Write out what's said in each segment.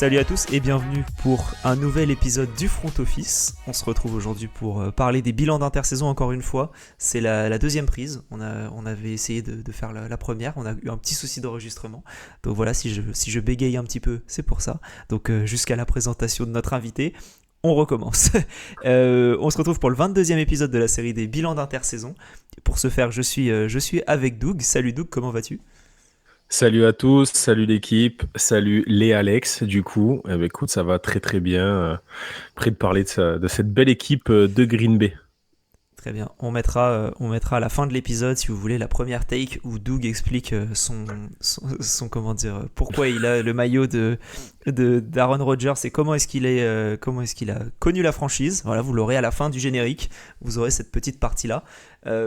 Salut à tous et bienvenue pour un nouvel épisode du Front Office. On se retrouve aujourd'hui pour parler des bilans d'intersaison encore une fois. C'est la deuxième prise. On avait essayé de faire la première. On a eu un petit souci d'enregistrement. Donc voilà, si je bégaye un petit peu, c'est pour ça. Donc jusqu'à la présentation de notre invité, on recommence. On se retrouve pour le 22e épisode de la série des bilans d'intersaison. Pour ce faire, je suis avec Doug. Salut Doug, comment vas-tu ? Salut à tous, salut l'équipe, salut les Alex du coup. Eh ben, écoute, ça va très très bien. Prêt de parler de cette belle équipe de Green Bay. Très bien. On mettra à la fin de l'épisode, si vous voulez, la première take où Doug explique comment dire, pourquoi il a le maillot d'Aaron Rodgers et comment est-ce qu'il a connu la franchise. Voilà, vous l'aurez à la fin du générique. Vous aurez cette petite partie-là.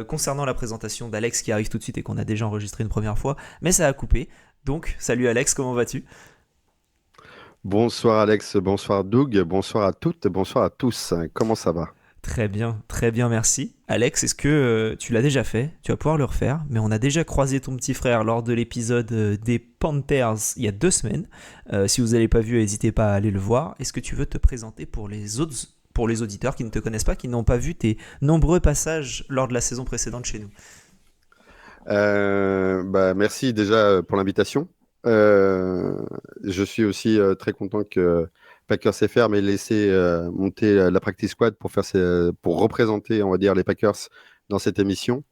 Concernant la présentation d'Alex qui arrive tout de suite et qu'on a déjà enregistré une première fois, mais ça a coupé. Donc, salut Alex, comment vas-tu ? Bonsoir Alex, bonsoir Doug, bonsoir à toutes, bonsoir à tous. Comment ça va? Très bien, merci. Alex, est-ce que tu l'as déjà fait ? Tu vas pouvoir le refaire, mais on a déjà croisé ton petit frère lors de l'épisode des Panthers il y a 2 semaines. Si vous n'avez pas vu, n'hésitez pas à aller le voir. Est-ce que tu veux te présenter pour les auditeurs qui ne te connaissent pas, qui n'ont pas vu tes nombreux passages lors de la saison précédente chez nous ? Merci déjà pour l'invitation. Je suis aussi très content que Packers FR m'ait laissé monter la practice squad pour représenter, on va dire, les Packers dans cette émission.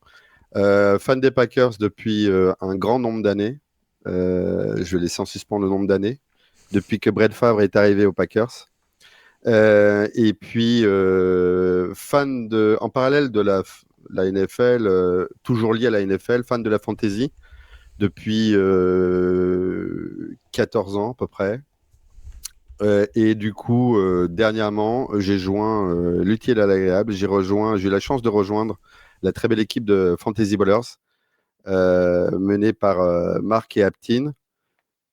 Fan des Packers depuis un grand nombre d'années. Je vais laisser en suspens le nombre d'années. Depuis que Brett Favre est arrivé aux Packers. Et puis, en parallèle de la NFL, toujours lié à la NFL, fan de la fantasy depuis 14 ans à peu près. Et du coup, dernièrement, j'ai joint l'utile à l'agréable. J'ai eu la chance de rejoindre la très belle équipe de Fantasy Ballers, menée par Marc et Aptine.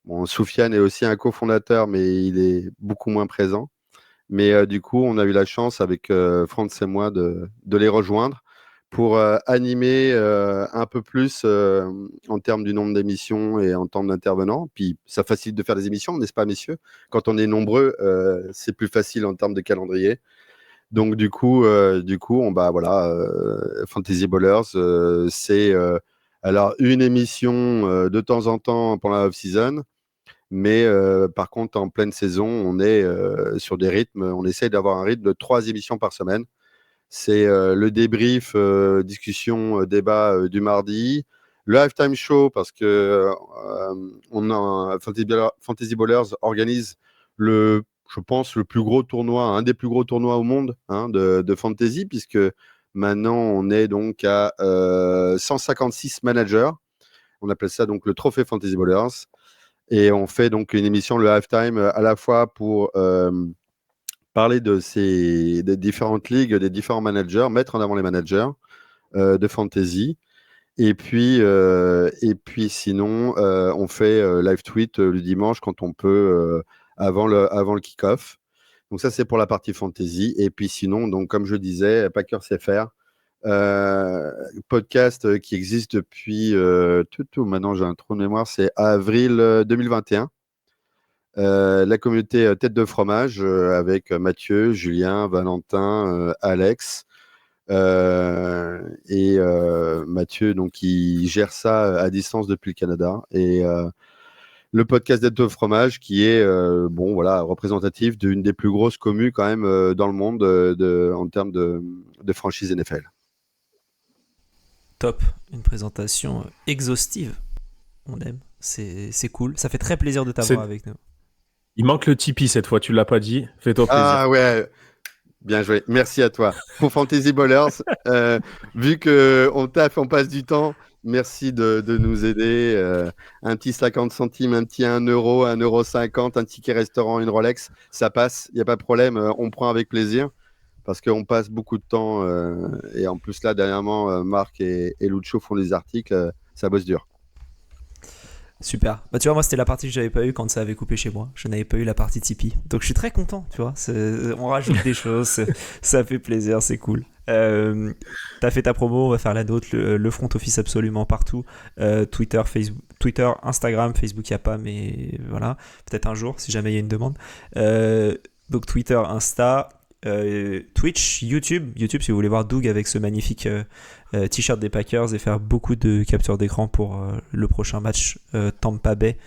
Bon, Soufiane est aussi un cofondateur, mais il est beaucoup moins présent. Mais du coup, on a eu la chance avec Franz et moi de les rejoindre pour animer un peu plus en termes du nombre d'émissions et en termes d'intervenants. Puis ça facilite de faire des émissions, n'est-ce pas, messieurs? Quand on est nombreux, c'est plus facile en termes de calendrier. Donc Fantasy Ballers, c'est alors une émission de temps en temps pendant la off-season. Mais par contre, en pleine saison, on est sur des rythmes. On essaye d'avoir un rythme de 3 émissions par semaine. C'est le débrief, discussion, débat du mardi. Le halftime show, parce que Fantasy Ballers organise je pense, le plus gros tournoi, un des plus gros tournois au monde de fantasy, puisque maintenant on est donc à 156 managers. On appelle ça donc le trophée Fantasy Ballers. Et on fait donc une émission, le halftime, à la fois pour parler des différentes ligues, des différents managers, mettre en avant les managers de fantasy. Et puis sinon, on fait live tweet le dimanche quand on peut, avant le kick-off. Donc ça, c'est pour la partie fantasy. Et puis sinon, donc comme je disais, Packers FR, podcast qui existe depuis maintenant j'ai un trou de mémoire, c'est avril 2021. La communauté Tête de Fromage avec Mathieu, Julien, Valentin, Alex et Mathieu, donc qui gère ça à distance depuis le Canada, et le podcast Tête de Fromage qui est représentatif d'une des plus grosses communes quand même dans le monde en termes de franchise NFL. Top, une présentation exhaustive. On aime, c'est cool. Ça fait très plaisir de t'avoir avec nous. Il manque le Tipeee cette fois, tu l'as pas dit. Fais-toi plaisir. Ah ouais, bien joué. Merci à toi. Pour Fantasy Ballers, vu qu'on taffe, on passe du temps, merci de nous aider. Un petit 50 centimes, un petit 1 euro, 1,50 €, un ticket restaurant, une Rolex, ça passe, il n'y a pas de problème. On prend avec plaisir parce qu'on passe beaucoup de temps. Et en plus, là, dernièrement, Marc et Lucho font des articles. Ça bosse dur. Super. Bah, tu vois, moi, c'était la partie que j'avais pas eu quand ça avait coupé chez moi. Je n'avais pas eu la partie Tipeee. Donc, je suis très content, tu vois. On rajoute des choses, ça fait plaisir, c'est cool. T'as fait ta promo, on va faire la nôtre, le front office absolument partout. Twitter, Facebook, Twitter, Instagram, Facebook, il n'y a pas, mais voilà. Peut-être un jour, si jamais il y a une demande. Donc, Twitter, Insta, Twitch, YouTube. YouTube, si vous voulez voir Doug avec ce magnifique t-shirt des Packers et faire beaucoup de captures d'écran pour le prochain match Tampa Bay,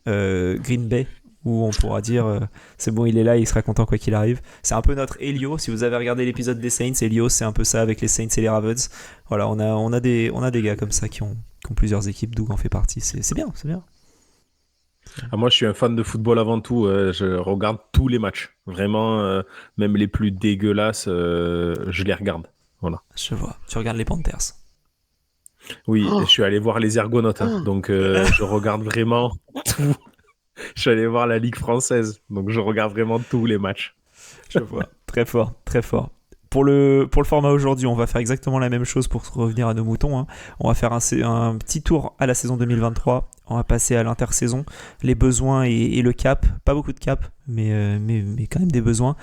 Green Bay, où on pourra dire c'est bon, il est là, il sera content quoi qu'il arrive. C'est un peu notre Elio. Si vous avez regardé l'épisode des Saints, Elio, c'est un peu ça avec les Saints et les Ravens. Voilà, on a des gars comme ça qui ont plusieurs équipes, Doug en fait partie. C'est bien, c'est bien. Ah, moi, je suis un fan de football avant tout. Je regarde tous les matchs. Vraiment, même les plus dégueulasses, je les regarde. Voilà. Je vois. Tu regardes les Panthers. Oui, je suis allé voir les Argonautes. Donc, je regarde vraiment tout. Je suis allé voir la Ligue française. Donc, je regarde vraiment tous les matchs. Je vois. Très fort, très fort. Pour le format aujourd'hui, on va faire exactement la même chose pour revenir à nos moutons. Hein. On va faire un petit tour à la saison 2023. On va passer à l'intersaison, les besoins et le cap. Pas beaucoup de cap, mais quand même des besoins.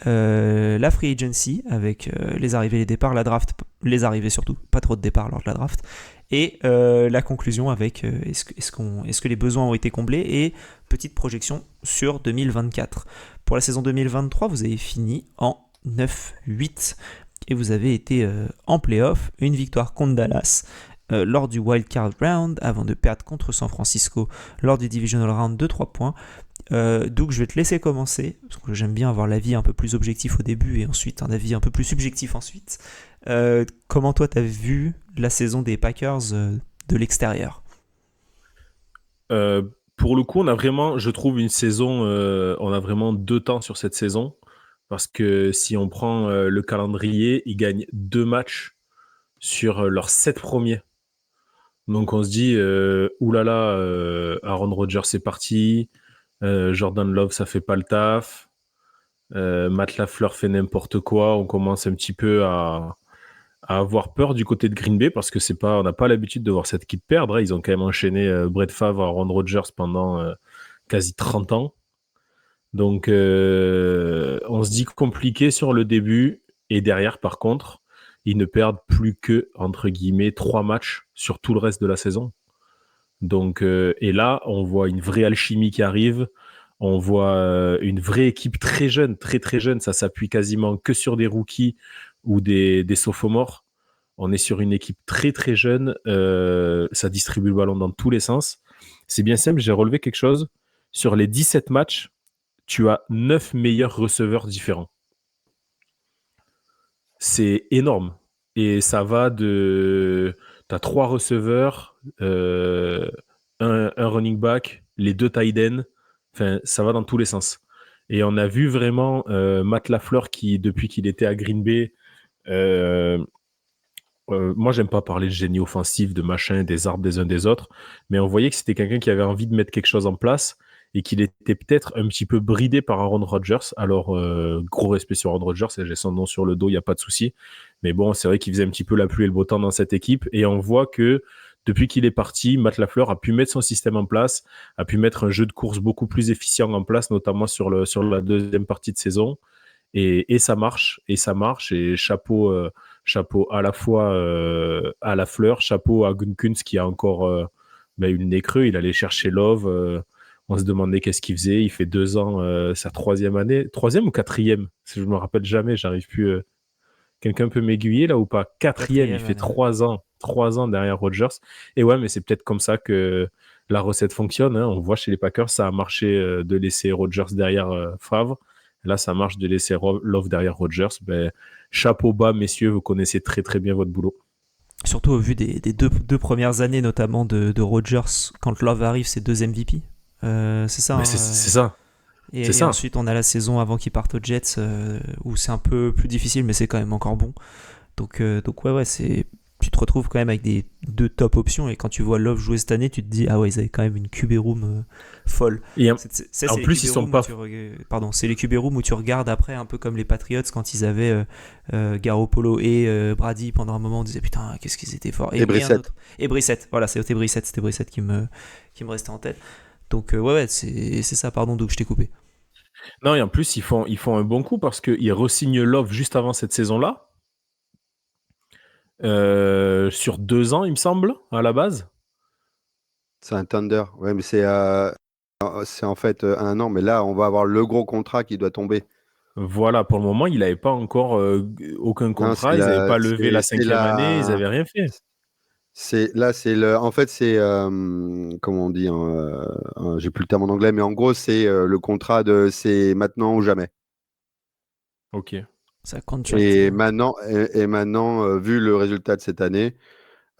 La free agency avec les arrivées et les départs, la draft, les arrivées surtout, pas trop de départs lors de la draft. Et la conclusion avec est-ce que les besoins ont été comblés et petite projection sur 2024. Pour la saison 2023, vous avez fini en 9-8 et vous avez été en playoff, une victoire contre Dallas lors du wildcard round avant de perdre contre San Francisco lors du divisional round de 3 points. Donc je vais te laisser commencer parce que j'aime bien avoir l'avis un peu plus objectif au début et ensuite un avis un peu plus subjectif ensuite. Comment toi t'as vu la saison des Packers de l'extérieur? Pour le coup, on a vraiment, je trouve, une saison, on a vraiment 2 temps sur cette saison. Parce que si on prend le calendrier, ils gagnent 2 matchs sur leurs 7 premiers. Donc on se dit, oulala, Aaron Rodgers c'est parti, Jordan Love ça fait pas le taf, Matt LaFleur fait n'importe quoi. On commence un petit peu à avoir peur du côté de Green Bay parce que on n'a pas l'habitude de voir cette équipe perdre. Hein. Ils ont quand même enchaîné Brett Favre, Aaron Rodgers pendant quasi 30 ans. Donc, on se dit compliqué sur le début. Et derrière, par contre, ils ne perdent plus que, entre guillemets, 3 matchs sur tout le reste de la saison. Donc, et là, on voit une vraie alchimie qui arrive. On voit une vraie équipe très jeune, très très jeune. Ça s'appuie quasiment que sur des rookies ou des sophomores. On est sur une équipe très très jeune. Ça distribue le ballon dans tous les sens. C'est bien simple, j'ai relevé quelque chose. Sur les 17 matchs, tu as 9 meilleurs receveurs différents. C'est énorme. Et ça va de... Tu as 3 receveurs, un running back, les 2 tight ends. Enfin, ça va dans tous les sens. Et on a vu vraiment Matt LaFleur qui, depuis qu'il était à Green Bay, moi, j'aime pas parler de génie offensif, de machin, des arbres des uns des autres, mais on voyait que c'était quelqu'un qui avait envie de mettre quelque chose en place et qu'il était peut-être un petit peu bridé par Aaron Rodgers. Alors, gros respect sur Aaron Rodgers, j'ai son nom sur le dos, il n'y a pas de souci. Mais bon, c'est vrai qu'il faisait un petit peu la pluie et le beau temps dans cette équipe. Et on voit que depuis qu'il est parti, Matt LaFleur a pu mettre son système en place, a pu mettre un jeu de course beaucoup plus efficient en place, notamment sur la deuxième partie de saison. Et ça marche, et chapeau à la fois à LaFleur, chapeau à Gutekunst qui a encore une nez creux. Il allait chercher Love. On se demandait qu'est-ce qu'il faisait. Il fait 2 ans, sa 3e année. 3e ou 4e? Je me rappelle jamais, j'arrive plus. Quelqu'un peut m'aiguiller là ou pas? 4e, il fait 3 ans. 3 ans derrière Rodgers. Et ouais, mais c'est peut-être comme ça que la recette fonctionne. Hein. On voit chez les Packers, ça a marché de laisser Rodgers derrière Favre. Là, ça marche de laisser Love derrière Rodgers. Chapeau bas, messieurs, vous connaissez très très bien votre boulot. Surtout au vu des deux premières années, notamment de Rodgers, quand Love arrive, c'est 2 MVP. C'est ça. C'est ça. Et ensuite, on a la saison avant qu'il parte aux Jets, où c'est un peu plus difficile, mais c'est quand même encore bon. Donc ouais, c'est tu te retrouves quand même avec deux top options. Et quand tu vois Love jouer cette année, tu te dis, ah ouais, ils avaient quand même une QB room folle. Et C'est en les plus, QB ils sont rooms pas. Pardon, c'est les QB rooms où tu regardes après, un peu comme les Patriots, quand ils avaient Garoppolo et Brady pendant un moment, on disait, putain, qu'est-ce qu'ils étaient forts. Et Et un Brissett. autre. Et Brissett, voilà, c'était Brissett qui me restait en tête. Donc, ouais, c'est ça, pardon, Doug, je t'ai coupé. Non, et en plus, ils font un bon coup parce qu'ils re-signent Love juste avant cette saison-là. Sur 2 ans, il me semble, à la base. C'est un Thunder. Ouais, mais c'est en fait 1 an. Mais là, on va avoir le gros contrat qui doit tomber. Voilà, pour le moment, il n'avait pas encore aucun Non, contrat. Ils n'avaient pas levé la c'est 5e année. Ils n'avaient rien fait. En fait, c'est comment on dit, j'ai plus le terme en anglais, mais en gros, c'est le contrat c'est maintenant ou jamais. Ok. Ça contract. Et maintenant, vu le résultat de cette année,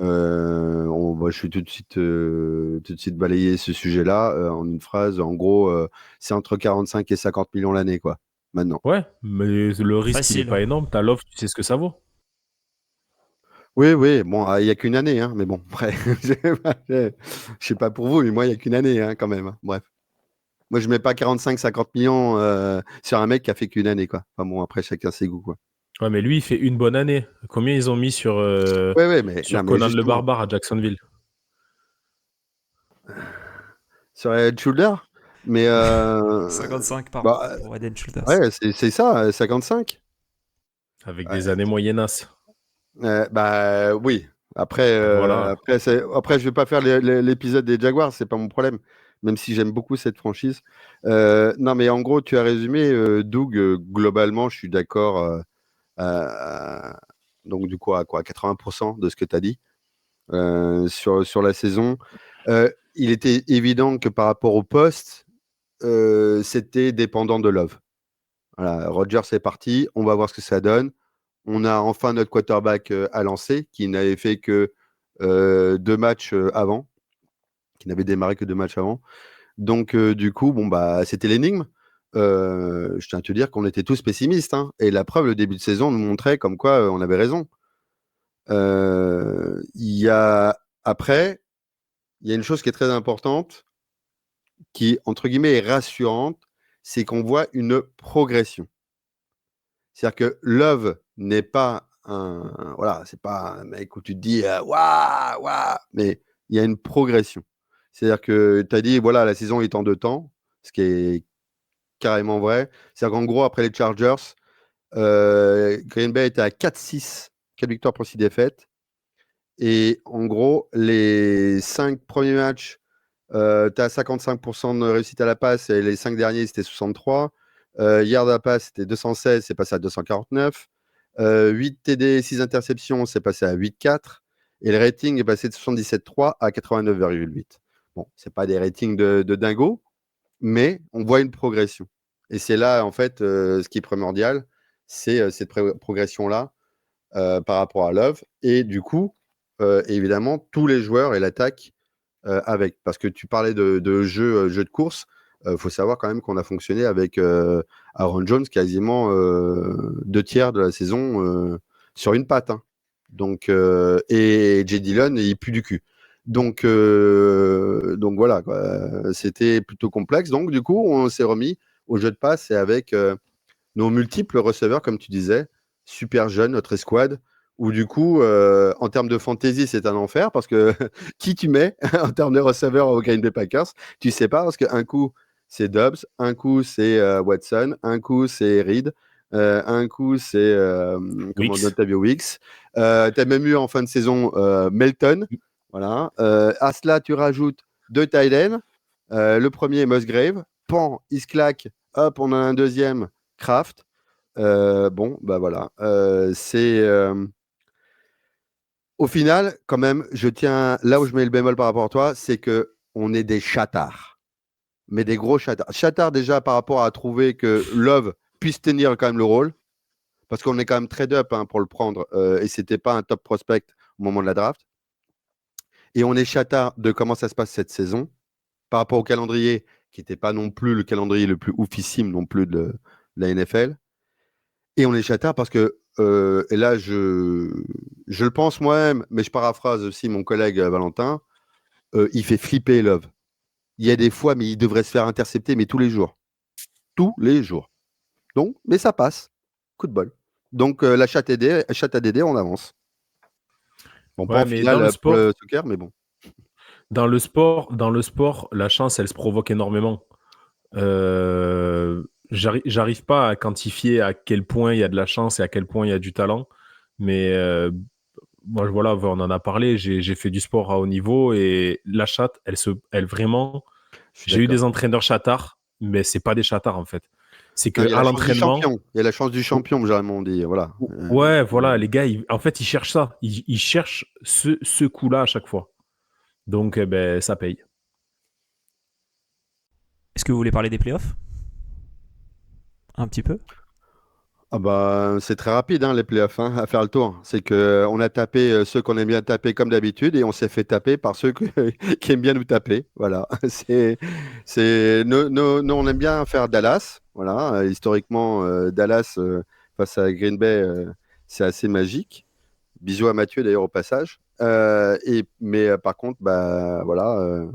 je suis tout de suite balayé ce sujet-là en une phrase. En gros, c'est entre 45 et 50 millions l'année, quoi. Maintenant. Ouais, mais le risque, il n'est Facile. pas énorme. T'as Love, tu sais ce que ça vaut. Oui, oui. Bon, il n'y a qu'une année, hein, mais bon, après, je sais pas pour vous, mais moi, il n'y a qu'une année, hein, quand même. Hein. Bref. Moi, je mets pas 45-50 millions sur un mec qui a fait qu'une année, quoi. Enfin bon, après, chacun ses goûts, quoi. Ouais, mais lui, il fait une bonne année. Combien ils ont mis sur Oui, mais, non, mais Conan le justement, Barbare à Jacksonville? sur Ed Shoulder, mais 55 bah, pour Eden Schulters. ouais, c'est ça, 55. Avec Ouais. des années moyennas. Bah oui. Après, Voilà. après, je vais pas faire l'épisode des Jaguars, c'est pas mon problème. Même si j'aime beaucoup cette franchise. Non, mais en gros, tu as résumé, Doug. Globalement, je suis d'accord. Donc du coup, à quoi 80% de ce que tu as dit sur la saison. Il était évident que par rapport au poste, c'était dépendant de Love. Voilà, Rodgers est parti, on va voir ce que ça donne. On a enfin notre quarterback à lancer, qui n'avait fait que 2 matchs avant, qui n'avait démarré que 2 matchs avant. Donc, du coup, bon, bah, c'était l'énigme. Je tiens à te dire qu'on était tous pessimistes. Hein. Et la preuve, le début de saison nous montrait comme quoi on avait raison. Après, il y a une chose qui est très importante, qui, entre guillemets, est rassurante, c'est qu'on voit une progression. C'est-à-dire que Love n'est pas voilà, c'est pas un mec où tu te dis waouh, waouh, mais il y a une progression. C'est-à-dire que tu as dit voilà, la saison est en 2 temps, ce qui est carrément vrai. C'est-à-dire qu'en gros, après les Chargers, Green Bay était à 4-6, 4 victoires pour 6 défaites. Et en gros, les 5 premiers matchs, tu as 55% de réussite à la passe et les 5 derniers, c'était 63. Yards à la passe, c'était 216, c'est passé à 249. 8 TD, 6 interceptions, c'est passé à 8,4. Et le rating est passé de 77,3 à 89,8. Bon, c'est pas des ratings de dingo, mais on voit une progression. Et c'est là, en fait, ce qui est primordial, c'est cette progression-là par rapport à Love. Et du coup, évidemment, tous les joueurs et l'attaque avec. Parce que tu parlais de jeu de course. Il faut savoir quand même qu'on a fonctionné avec Aaron Jones quasiment 2 tiers de la saison sur une patte. Hein. Donc, et Jay Dillon, il pue du cul. Donc voilà, quoi. C'était plutôt complexe. Donc, du coup, on s'est remis au jeu de passe et avec nos multiples receveurs, comme tu disais, super jeunes, notre escouade, où du coup, en termes de fantasy, c'est un enfer parce que qui tu mets en termes de receveurs au Green Bay Packers, tu sais pas parce qu'un coup, c'est Dobbs, un coup, c'est Watson, un coup, c'est Reed, un coup, c'est Octavio Wicks. Tu as même eu en fin de saison Melton. Voilà. À cela, tu rajoutes 2 tight ends. Le premier, Musgrave. Pan, il se claque. Hop, on a un deuxième. Kraft. Bon, bah voilà. Au final, quand même, je tiens là où je mets le bémol par rapport à toi, c'est que on est des chatards, mais des gros chatards. Chatards déjà par rapport à trouver que Love puisse tenir quand même le rôle, parce qu'on est quand même trade up pour le prendre, et c'était pas un top prospect au moment de la draft. Et on est chatards de comment ça se passe cette saison par rapport au calendrier, qui n'était pas non plus le calendrier le plus oufissime non plus de la NFL. Et on est chatards parce que et là je le pense moi-même, mais je paraphrase aussi mon collègue Valentin, il fait flipper Love. Il y a des fois, mais il devrait se faire intercepter, mais tous les jours. Tous les jours. Donc, mais ça passe. Coup de bol. Donc, la chatte à Dédé, on avance. Bon, pas Ouais, en mais finale dans le pour sport, le soccer, mais bon. dans le sport, la chance, elle se provoque énormément. J'arrive pas à quantifier à quel point il y a de la chance et à quel point il y a du talent, mais moi, voilà, on en a parlé. J'ai fait du sport à haut niveau et la chatte, elle vraiment. Je suis J'ai eu d'accord. des entraîneurs chattards, mais c'est pas des chattards en fait. C'est Non, que il y a à la chance du l'entraînement, champion. Il y a la chance du champion, généralement, on dit. Voilà. ouais, voilà, les gars, en fait, ils cherchent ça. Ils cherchent ce coup-là à chaque fois. Donc, ben, ça paye. Est-ce que vous voulez parler des playoffs? Un petit peu? Ah bah, c'est très rapide, hein, les playoffs, hein, à faire le tour. C'est que on a tapé ceux qu'on aime bien taper comme d'habitude et on s'est fait taper par ceux qui aiment bien nous taper. Voilà. Nous, on aime bien faire Dallas. Voilà. Historiquement, Dallas face à Green Bay, c'est assez magique. Bisous à Mathieu d'ailleurs au passage. Mais par contre, bah voilà,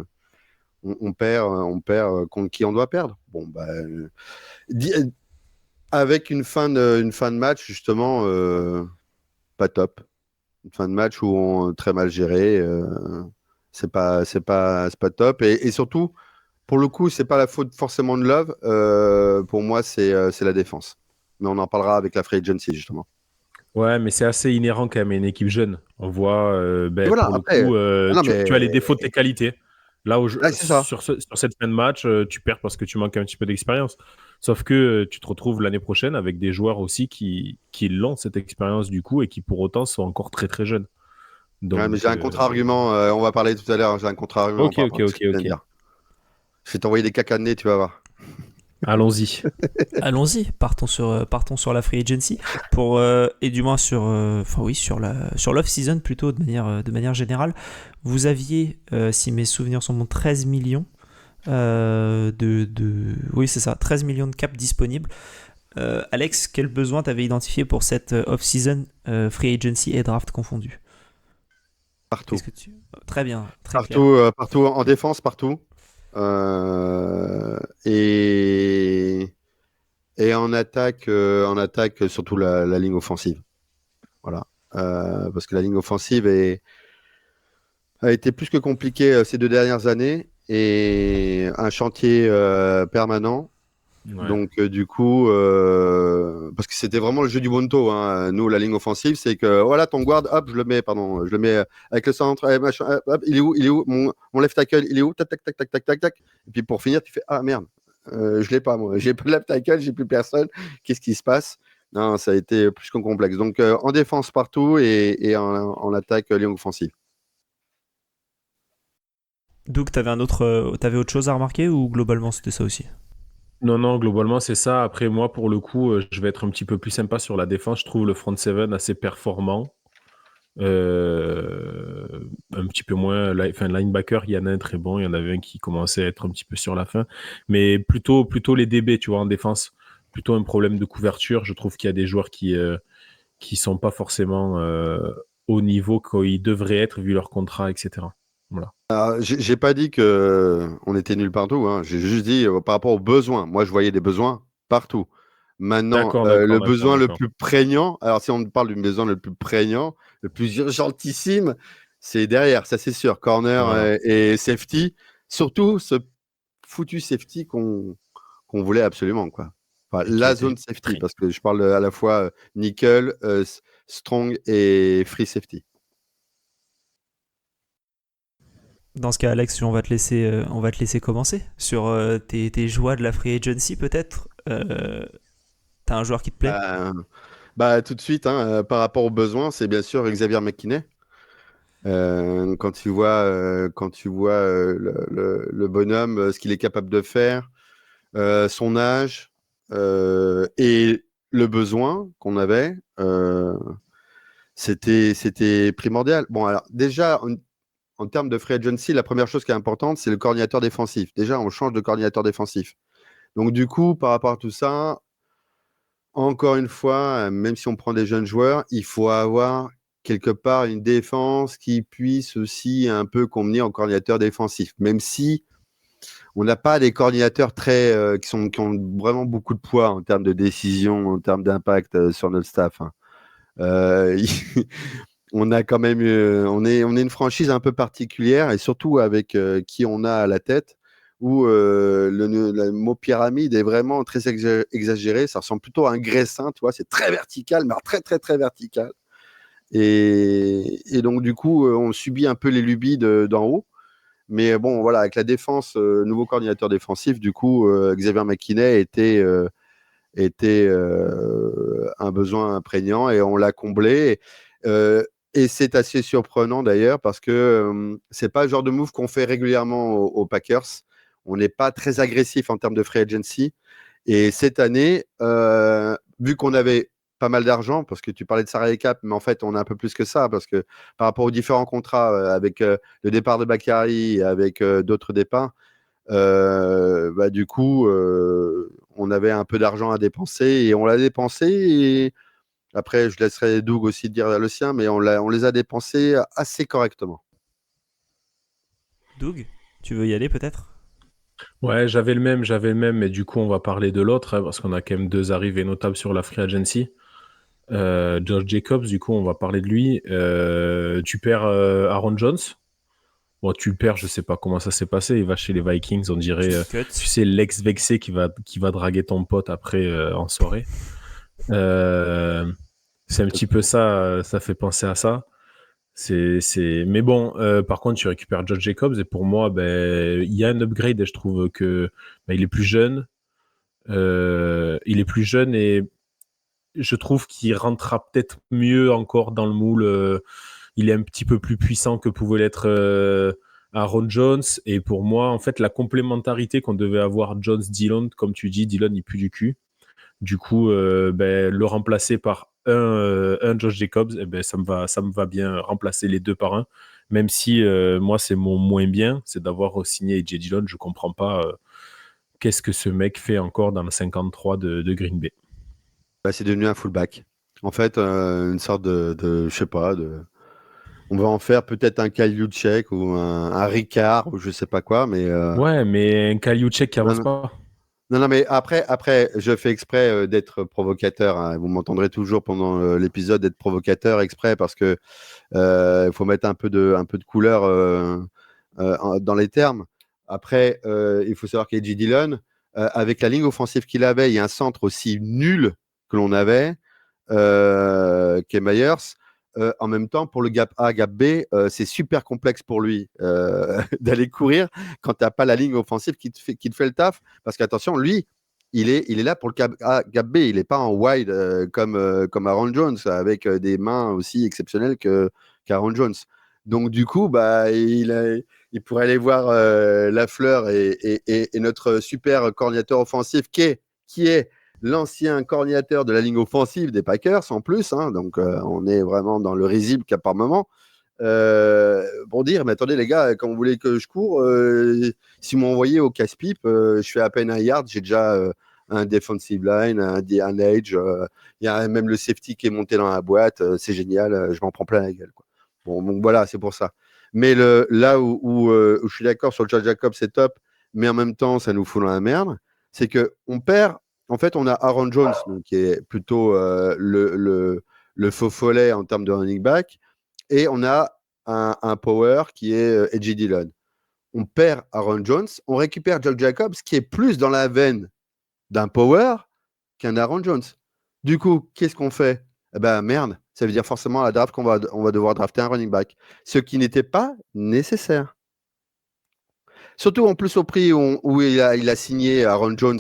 on perd contre qui on doit perdre. Bon, bah, di- avec une fin de match, justement, pas top. Une fin de match où on très mal géré. C'est pas top. Et surtout, pour le coup, c'est pas la faute forcément de Love. Pour moi, c'est la défense. Mais on en parlera avec la Free Agency, justement. Ouais, mais c'est assez inhérent quand même à une équipe jeune. On voit, Et ben, voilà, pour le après. coup, Ah non, tu as les mais défauts de tes qualités. Là, c'est ça. sur cette fin de match, tu perds parce que tu manques un petit peu d'expérience. Sauf que tu te retrouves l'année prochaine avec des joueurs aussi qui l'ont, cette expérience du coup, et qui pour autant sont encore très très jeunes. Ouais, mais Donc, j'ai un contre-argument. On va parler tout à l'heure. J'ai un contre-argument ok, par ok, rapport à ce ok, que tu viens de ok. dire. Je vais t'envoyer des caca de nez, tu vas voir. Allons-y. Allons-y, partons sur la free agency pour et du moins sur enfin oui sur l'off season plutôt de manière générale. Vous aviez si mes souvenirs sont bons 13 millions oui c'est ça 13 millions de caps disponibles. Alex, quel besoin t'avais identifié pour cette off season free agency et draft confondus? Partout. Qu'est-ce que tu Très bien, très Partout, clair. partout en défense, partout. Euh, et, et en attaque surtout la ligne offensive. Voilà. Parce que la ligne offensive a été plus que compliquée ces 2 dernières années et un chantier permanent. Ouais. Donc, du coup, parce que c'était vraiment le jeu du Bonto, hein. Nous, la ligne offensive, c'est que voilà, ton guard, hop, je le mets avec le centre, machin, hop, il est où, mon left tackle, il est où, tac, tac, tac, tac, tac, tac, tac. Et puis pour finir, tu fais, ah merde, je l'ai pas, moi, j'ai pas de left tackle, j'ai plus personne, qu'est-ce qui se passe? Non, ça a été plus qu'un complexe. Donc, en défense partout et en attaque, ligne offensive. Doug, t'avais autre chose à remarquer ou globalement c'était ça aussi? Non, non, globalement, c'est ça. Après, moi, pour le coup, je vais être un petit peu plus sympa sur la défense. Je trouve le front seven assez performant. Un petit peu moins, enfin, linebacker, il y en a un très bon, il y en avait un qui commençait à être un petit peu sur la fin, mais plutôt les DB, tu vois, en défense, plutôt un problème de couverture. Je trouve qu'il y a des joueurs qui sont pas forcément au niveau qu'ils devraient être vu leur contrat, etc. Voilà. J'ai pas dit que on était nul partout, hein. J'ai juste dit par rapport aux besoins. Moi, je voyais des besoins partout. Maintenant, D'accord, d'accord, le d'accord, besoin le d'accord. plus prégnant, alors si on parle du besoin le plus prégnant, le plus urgentissime, c'est derrière, ça c'est sûr. Corner Voilà. et safety. Surtout ce foutu safety qu'on voulait absolument, quoi. Enfin, Et qui a la été zone safety, pris. parce que je parle à la fois nickel, strong et free safety. Dans ce cas, Alex, on va te laisser commencer sur tes joies de la free agency peut-être. T'as un joueur qui te plaît? Bah, bah, tout de suite, hein, par rapport aux besoins, c'est bien sûr Xavier McKinney. Quand tu vois le bonhomme, ce qu'il est capable de faire, son âge et le besoin qu'on avait, c'était primordial. Bon, alors déjà, en termes de free agency, la première chose qui est importante, c'est le coordinateur défensif. Déjà, on change de coordinateur défensif. Donc, du coup, par rapport à tout ça, encore une fois, même si on prend des jeunes joueurs, il faut avoir quelque part une défense qui puisse aussi un peu convenir en coordinateur défensif, même si on n'a pas des coordinateurs qui ont vraiment beaucoup de poids en termes de décision, en termes d'impact sur notre staff. Hein. Euh, on a quand même, on est une franchise un peu particulière et surtout avec qui on a à la tête, où le mot pyramide est vraiment très exagéré. Ça ressemble plutôt à un graissin, tu vois. C'est très vertical, mais alors très très très vertical. Et donc du coup, on subit un peu les lubies d'en haut. Mais bon, voilà, avec la défense, nouveau coordinateur défensif, du coup, Xavier McKinney était un besoin prégnant et on l'a comblé. Et c'est assez surprenant d'ailleurs parce que c'est pas le genre de move qu'on fait régulièrement aux Packers. On n'est pas très agressif en termes de free agency. Et cette année, vu qu'on avait pas mal d'argent, parce que tu parlais de salary cap, mais en fait, on a un peu plus que ça, parce que par rapport aux différents contrats, avec le départ de Bakary et avec d'autres départs, du coup, on avait un peu d'argent à dépenser et on l'a dépensé. Et après, je laisserai Doug aussi dire le sien, mais on les a dépensés assez correctement. Doug, tu veux y aller peut-être? Ouais, j'avais le même, mais du coup, on va parler de l'autre, hein, parce qu'on a quand même 2 arrivées notables sur la free agency. Josh Jacobs, du coup, on va parler de lui. Tu perds Aaron Jones. Bon, tu le perds, je sais pas comment ça s'est passé. Il va chez les Vikings, on dirait, Cut. tu sais, l'ex vexé qui va draguer ton pote après en soirée. C'est un petit peu ça, ça fait penser à ça. Mais bon, par contre, tu récupères Josh Jacobs et pour moi, ben, il y a un upgrade et je trouve que ben, il est plus jeune. Il est plus jeune et je trouve qu'il rentrera peut-être mieux encore dans le moule. Il est un petit peu plus puissant que pouvait l'être Aaron Jones. Et pour moi, en fait, la complémentarité qu'on devait avoir Jones-Dillon, comme tu dis, Dillon, il pue du cul. Du coup, ben, le remplacer par un Josh Jacobs, eh ben, ça me va bien remplacer les deux par un. Même si moi, c'est mon moins bien, c'est d'avoir signé AJ Dillon. Je comprends pas qu'est-ce que ce mec fait encore dans le 53 de Green Bay. C'est devenu un fullback. En fait, une sorte je sais pas, on va en faire peut-être un Kyle Juszczyk ou un Ricard ou je sais pas quoi, mais Ouais, mais un Kaliuchek qui avance non, pas. non, mais après, je fais exprès d'être provocateur. Hein. Vous m'entendrez toujours pendant l'épisode d'être provocateur exprès parce que faut mettre un peu de couleur dans les termes. Après, il faut savoir qu'Edgy Dillon, avec la ligne offensive qu'il avait, il y a un centre aussi nul que l'on avait, qu'est Myers. En même temps, pour le gap A, gap B, c'est super complexe pour lui d'aller courir quand tu n'as pas la ligne offensive qui te fait le taf. Parce qu'attention, lui, il est là pour le gap A, gap B. Il n'est pas en wide comme Aaron Jones, avec des mains aussi exceptionnelles qu'Aaron Jones. Donc, du coup, il pourrait aller voir Lafleur et notre super coordinateur offensif qui est l'ancien coordinateur de la ligne offensive des Packers en plus, hein, donc on est vraiment dans le risible qu'à par moment. Pour dire, mais attendez les gars, quand vous voulez que je cours, si vous m'envoyez au casse-pipe, je fais à peine un yard, j'ai déjà un defensive line, un edge, il y a même le safety qui est monté dans la boîte, c'est génial, je m'en prends plein la gueule. Quoi. Bon, donc voilà, c'est pour ça. Mais là où je suis d'accord sur le Josh Jacobs, c'est top, mais en même temps, ça nous fout dans la merde, c'est qu'on perd. En fait, on a Aaron Jones, donc, qui est plutôt le faux follet en termes de running back, et on a un power qui est AJ Dillon. On perd Aaron Jones, on récupère Josh Jacobs, qui est plus dans la veine d'un power qu'un Aaron Jones. Du coup, qu'est-ce qu'on fait? Eh ben merde, ça veut dire forcément à la draft qu'on va devoir drafter un running back, ce qui n'était pas nécessaire. Surtout en plus au prix où il a signé Aaron Jones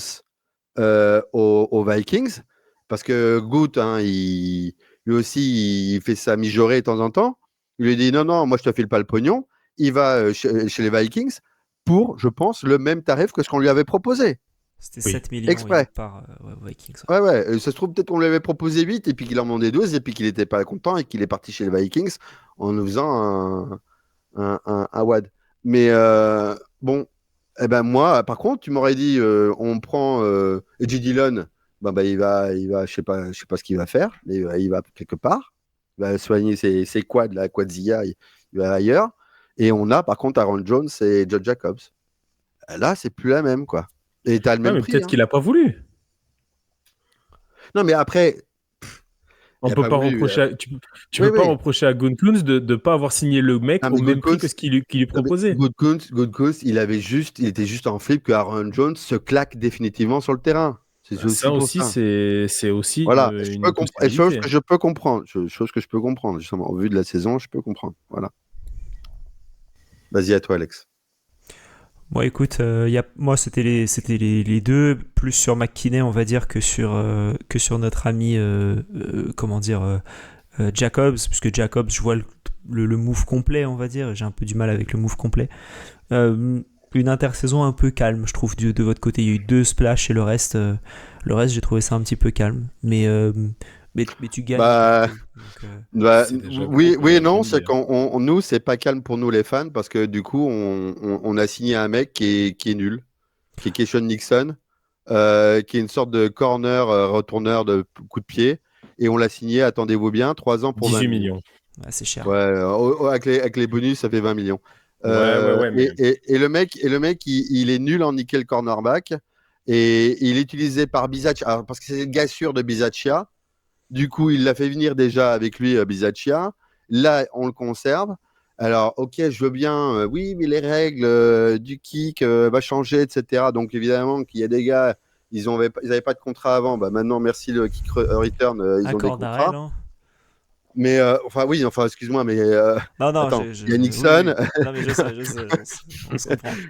aux Vikings, parce que Goot, hein, lui aussi, il fait ça mijorer de temps en temps. Il lui dit non, non, moi je te file pas le pognon. Il va chez les Vikings pour, je pense, le même tarif que ce qu'on lui avait proposé. C'était Oui. 7 millions Exprès. par Vikings. Ouais. Ça se trouve peut-être qu'on lui avait proposé 8 et puis qu'il en demandait 12 et puis qu'il n'était pas content et qu'il est parti chez les Vikings en nous faisant un WAD. Mais bon, eh ben moi, par contre, tu m'aurais dit on prend AJ Dillon il va, je sais pas ce qu'il va faire, mais il va quelque part. Il va soigner ses quads, la quadzilla, il va ailleurs. Et on a par contre Aaron Jones et Josh Jacobs. Là, c'est plus la même, quoi. Et t'as le Ouais, même mais prix. peut-être Hein. qu'il a pas voulu. Non, mais après, On il a peut pas pas voulu. reprocher. Tu Oui, peux pas oui. reprocher à Gunther de ne pas avoir signé le mec Non, au mais même prix que ce qu'il lui proposait. Gutekunst, il était juste en flip que Aaron Jones se claque définitivement sur le terrain. C'est aussi Ça pour aussi, ça. c'est aussi Voilà, une chose possibilité. que je peux comprendre, chose que je peux comprendre, justement, au vu de la saison, je peux comprendre. Voilà. Vas-y, à toi, Alex. Bon, écoute, moi, c'était les deux, plus sur McKinney, on va dire, que sur notre ami, Jacobs, puisque Jacobs, je vois le move complet, on va dire, j'ai un peu du mal avec le move complet. Une intersaison un peu calme, je trouve, de votre côté. Il y a eu 2 splashs et le reste, j'ai trouvé ça un petit peu calme. Mais tu gagnes. Bah, C'est déjà oui, gros, oui et non, Green Bay. c'est nous, c'est pas calme pour nous les fans parce que du coup, on a signé un mec qui est nul, qui est Keishon Nixon, qui est une sorte de corner retourneur de coup de pied, et on l'a signé, attendez-vous bien, 3 ans pour 20 18 millions. millions. Ouais, c'est cher. Ouais, avec les bonus, ça fait 20 millions. Ouais, mais... Et le mec, il est nul en nickel cornerback, et il est utilisé par Bisaccia, parce que c'est le gars sûr de Bisaccia. Du coup, il l'a fait venir déjà avec lui, Bisaccia. Là, on le conserve. Alors, ok, je veux bien. Oui, mais les règles du kick va changer, etc. Donc, évidemment, qu'il y a des gars, ils avaient pas de contrat avant. Bah, maintenant, merci le kick return, ils ont des Cordarelle, contrats. hein. Mais, excuse-moi, mais Non, attends, il y a oui, Nixon. oui. Non, mais je sais,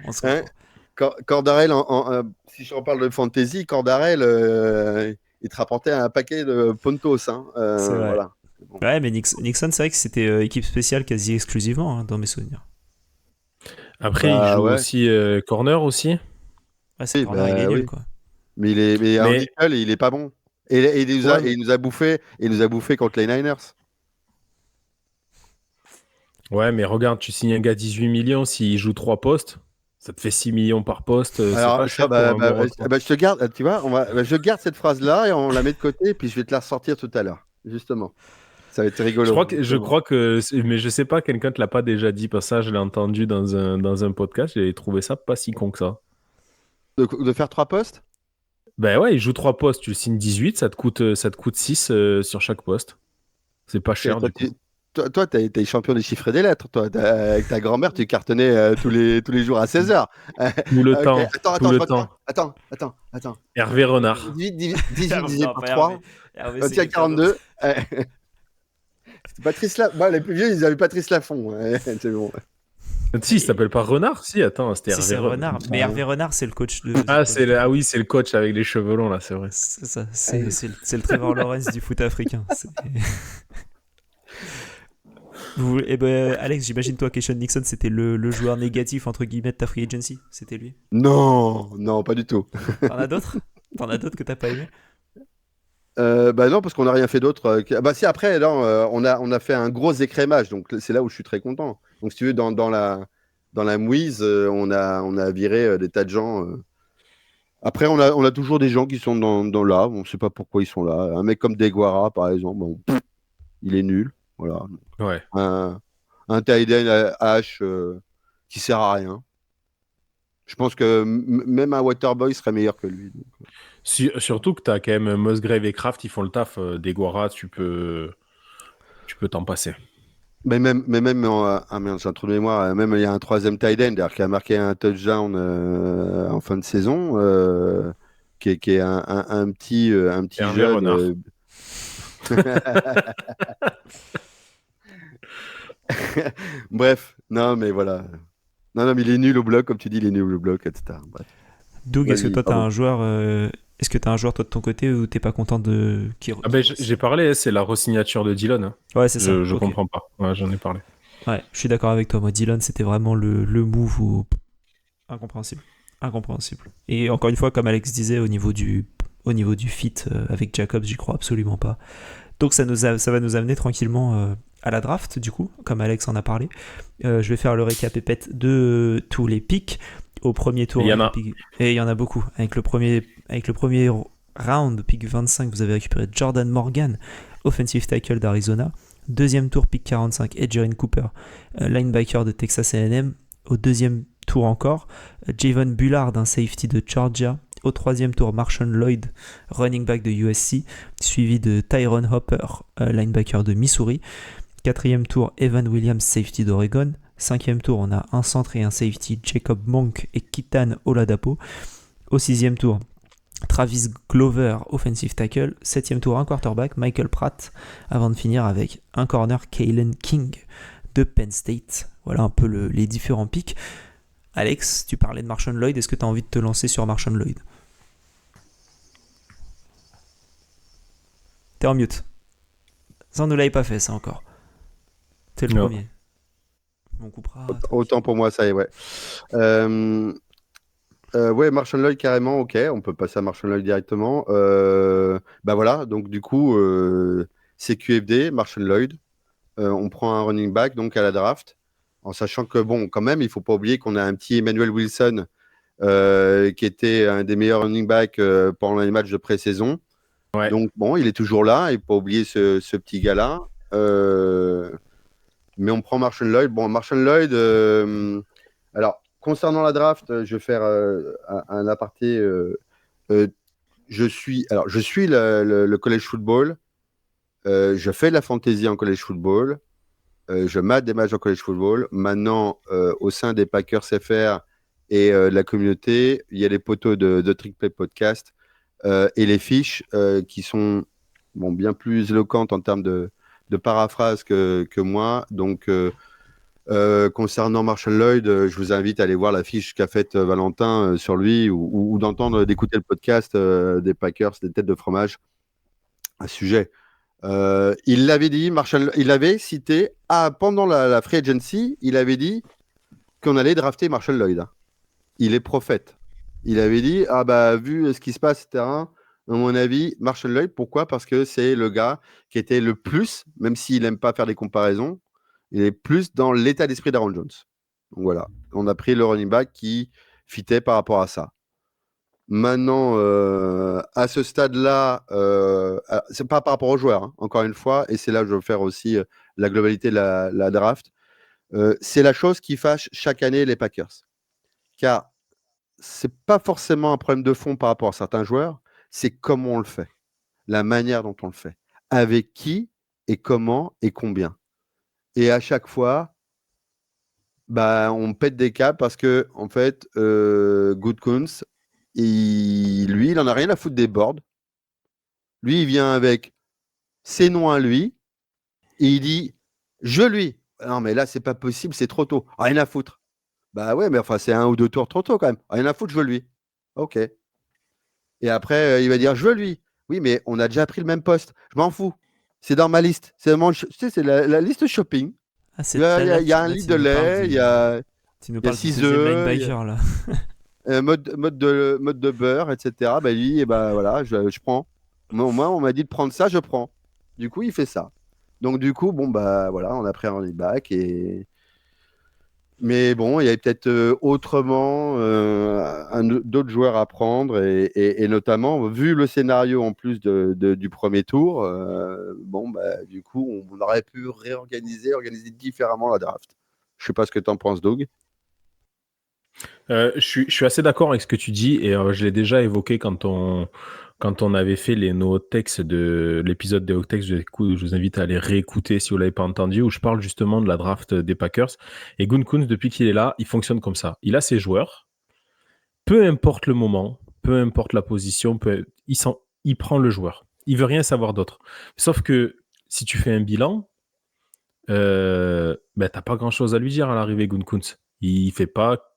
on se comprend. Hein, Cordarelle, si je reparle de fantasy, Cordarelle, il te rapportait un paquet de Pontos. Hein, C'est vrai. voilà. Bon. Ouais, mais Nixon, c'est vrai que c'était équipe spéciale quasi exclusivement, hein, dans mes souvenirs. Après, il joue Ouais. aussi corner aussi. Ouais, c'est corner, il est nul, quoi. Mais en nickel, il est pas bon. Et il nous a bouffé contre les Niners. Ouais, mais regarde, tu signes un gars 18 millions, s'il joue 3 postes, ça te fait 6 millions par poste. Alors, c'est pas cher pour un bon rentrant. je te garde, tu vois, je garde cette phrase-là et on la met de côté, puis je vais te la ressortir tout à l'heure, justement. Ça va être rigolo. Je crois que, mais je sais pas, quelqu'un te l'a pas déjà dit, parce que ça, je l'ai entendu dans un podcast, j'ai trouvé ça pas si con que ça. De faire 3 postes? Ben ouais, il joue 3 postes, tu le signes 18, ça te coûte 6 sur chaque poste. C'est pas cher du coup. Toi, t'es champion des chiffres et des lettres. Toi, avec ta grand-mère, tu cartonnais tous les jours à 16h. Tout le temps. Attends. Hervé Renard. 18 divisé par 3. Tiens, 42. C'était Patrice Lafont. Les plus vieux, ils avaient Patrice Lafont. C'est bon. Si, il s'appelle pas Renard? Si, attends, c'était si, Hervé Renard. Mais Hervé Renard, c'est le coach de. Oui, c'est le coach avec les cheveux longs, là, c'est vrai. C'est ça, c'est le Trevor Lawrence du foot africain. Alex, j'imagine toi, Keishon Nixon, c'était le joueur négatif, entre guillemets, de ta free agency. C'était lui? Non, pas du tout. T'en as d'autres que t'as pas aimé? Non, parce qu'on n'a rien fait d'autre. Si, après, là, on a fait un gros écrémage, donc c'est là où je suis très content. Donc, si tu veux, dans la mouise, on a viré des tas de gens. Après, on a toujours des gens qui sont dans là, on ne sait pas pourquoi ils sont là. Un mec comme Deguara, par exemple, il est nul. Voilà. Ouais. Un tight end H qui sert à rien. Je pense que même un Waterboy serait meilleur que lui. Donc. Surtout que tu as quand même Musgrave et Kraft, ils font le taf. Deguara, tu peux t'en passer. Mais même j'ai un trou de mémoire. Même il y a un troisième tight end qui a marqué un touchdown en fin de saison, qui est un petit jeune. Bref, non, mais voilà. Non, mais il est nul au bloc, comme tu dis, il est nul au bloc, etc. Bref. Doug, est-ce que toi, t'as un joueur toi de ton côté ou t'es pas content de j'ai parlé, c'est la re-signature de Dillon. Hein. Ouais, c'est ça. Je comprends pas. Ouais, j'en ai parlé. Ouais, je suis d'accord avec toi. Moi, Dillon, c'était vraiment le move incompréhensible. Et encore une fois, comme Alex disait, au niveau du fit avec Jacobs, j'y crois absolument pas. Donc ça va nous amener tranquillement à la draft, du coup, comme Alex en a parlé. Je vais faire le récap épette de tous les picks. Au premier tour, il y en a. Et il y en a beaucoup. Avec le premier round, pick 25, vous avez récupéré Jordan Morgan, offensive tackle d'Arizona. Deuxième tour, pick 45, Edgerrin Cooper, linebacker de Texas A&M. Au deuxième tour encore, Javon Bullard, un safety de Georgia. Au troisième tour, Marshawn Lloyd, running back de USC, suivi de Tyron Hopper, linebacker de Missouri. Quatrième tour, Evan Williams, safety d'Oregon. Cinquième tour, on a un centre et un safety, Jacob Monk et Kitan Oladapo. Au sixième tour, Travis Glover, offensive tackle. Septième tour, un quarterback, Michael Pratt, avant de finir avec un corner, Kalen King de Penn State. Voilà un peu les différents picks. Alex, tu parlais de Marshawn Lloyd, est-ce que tu as envie de te lancer sur Marshawn Lloyd? T'es en mute. Ça, on ne l'avait pas fait, ça encore. T'es le premier. On coupera. Autant pour moi, ça y est, ouais. Ouais, Marshawn Lloyd, carrément, ok. On peut passer à Marshawn Lloyd directement. Bah voilà, donc du coup, c'est QFD, Marshawn Lloyd. On prend un running back donc à la draft, en sachant que, bon, quand même, il ne faut pas oublier qu'on a un petit Emmanuel Wilson qui était un des meilleurs running backs pendant les matchs de pré-saison. Ouais. Donc, bon, il est toujours là, il ne faut pas oublier ce petit gars-là. Mais on prend Marshawn Lloyd. Bon, Marshawn Lloyd, alors, concernant la draft, je vais faire un aparté. Je suis le college football. Je fais de la fantasy en college football. Je mate des matchs en college football. Maintenant, au sein des Packers FR et de la communauté, il y a les poteaux de Trick Play Podcast et les fiches qui sont bien plus éloquentes en termes de paraphrase que moi. Donc, concernant Marshawn Lloyd, je vous invite à aller voir la fiche qu'a faite Valentin sur lui ou d'écouter le podcast des Packers, des têtes de fromage à ce sujet. Il l'avait dit, il avait cité pendant la free agency, il avait dit qu'on allait drafter Marshawn Lloyd. Hein. Il est prophète. Il avait dit vu ce qui se passe, etc. À mon avis, Marshawn Lloyd, pourquoi? Parce que c'est le gars qui était le plus, même s'il n'aime pas faire des comparaisons, il est plus dans l'état d'esprit d'Aaron Jones. Donc voilà, on a pris le running back qui fitait par rapport à ça. Maintenant, à ce stade-là, c'est pas par rapport aux joueurs, hein, encore une fois, et c'est là que je veux faire aussi la globalité de la draft. C'est la chose qui fâche chaque année les Packers. Car c'est pas forcément un problème de fond par rapport à certains joueurs, c'est comment on le fait, la manière dont on le fait, avec qui et comment et combien. Et à chaque fois, on pète des câbles parce que, en fait, Gutekunst, lui, il en a rien à foutre des boards. Lui, il vient avec ses noms à lui et il dit je lui. Non, mais là, c'est pas possible, c'est trop tôt. Rien à foutre. Bah ouais, mais enfin, c'est 1 ou 2 tours trop tôt quand même. Rien à foutre, je veux lui. Ok. Et après, il va dire je veux lui. Oui, mais on a déjà pris le même poste. Je m'en fous. C'est dans ma liste. C'est la liste shopping. Il y a un lit de lait, il y a. Tu nous parles du deuxième linebacker là. Mode de beurre, etc. Lui, voilà, je prends. Moi, on m'a dit de prendre ça, je prends. Du coup, il fait ça. Donc, du coup, voilà, on a pris un running back. Mais bon, il y avait peut-être autrement d'autres joueurs à prendre. Et notamment, vu le scénario en plus du premier tour, du coup, on aurait pu organiser différemment la draft. Je ne sais pas ce que tu en penses, Doug. Je suis assez d'accord avec ce que tu dis et je l'ai déjà évoqué quand on avait fait les no-tex de l'épisode des Hot-Tex. Je vous invite à aller réécouter si vous ne l'avez pas entendu, où je parle justement de la draft des Packers. Et Gutekunst, depuis qu'il est là, il fonctionne comme ça. Il a ses joueurs, peu importe le moment, peu importe la position, il prend le joueur. Il veut rien savoir d'autre. Sauf que si tu fais un bilan, t'as pas grand-chose à lui dire à l'arrivée, Gutekunst. Il fait pas.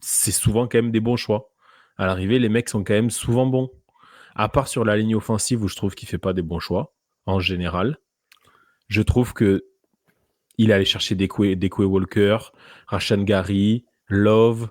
C'est souvent quand même des bons choix. À l'arrivée, les mecs sont quand même souvent bons. À part sur la ligne offensive où je trouve qu'il ne fait pas des bons choix, en général. Je trouve qu'il est allé chercher Desquay Walker, Rashan Gary, Love,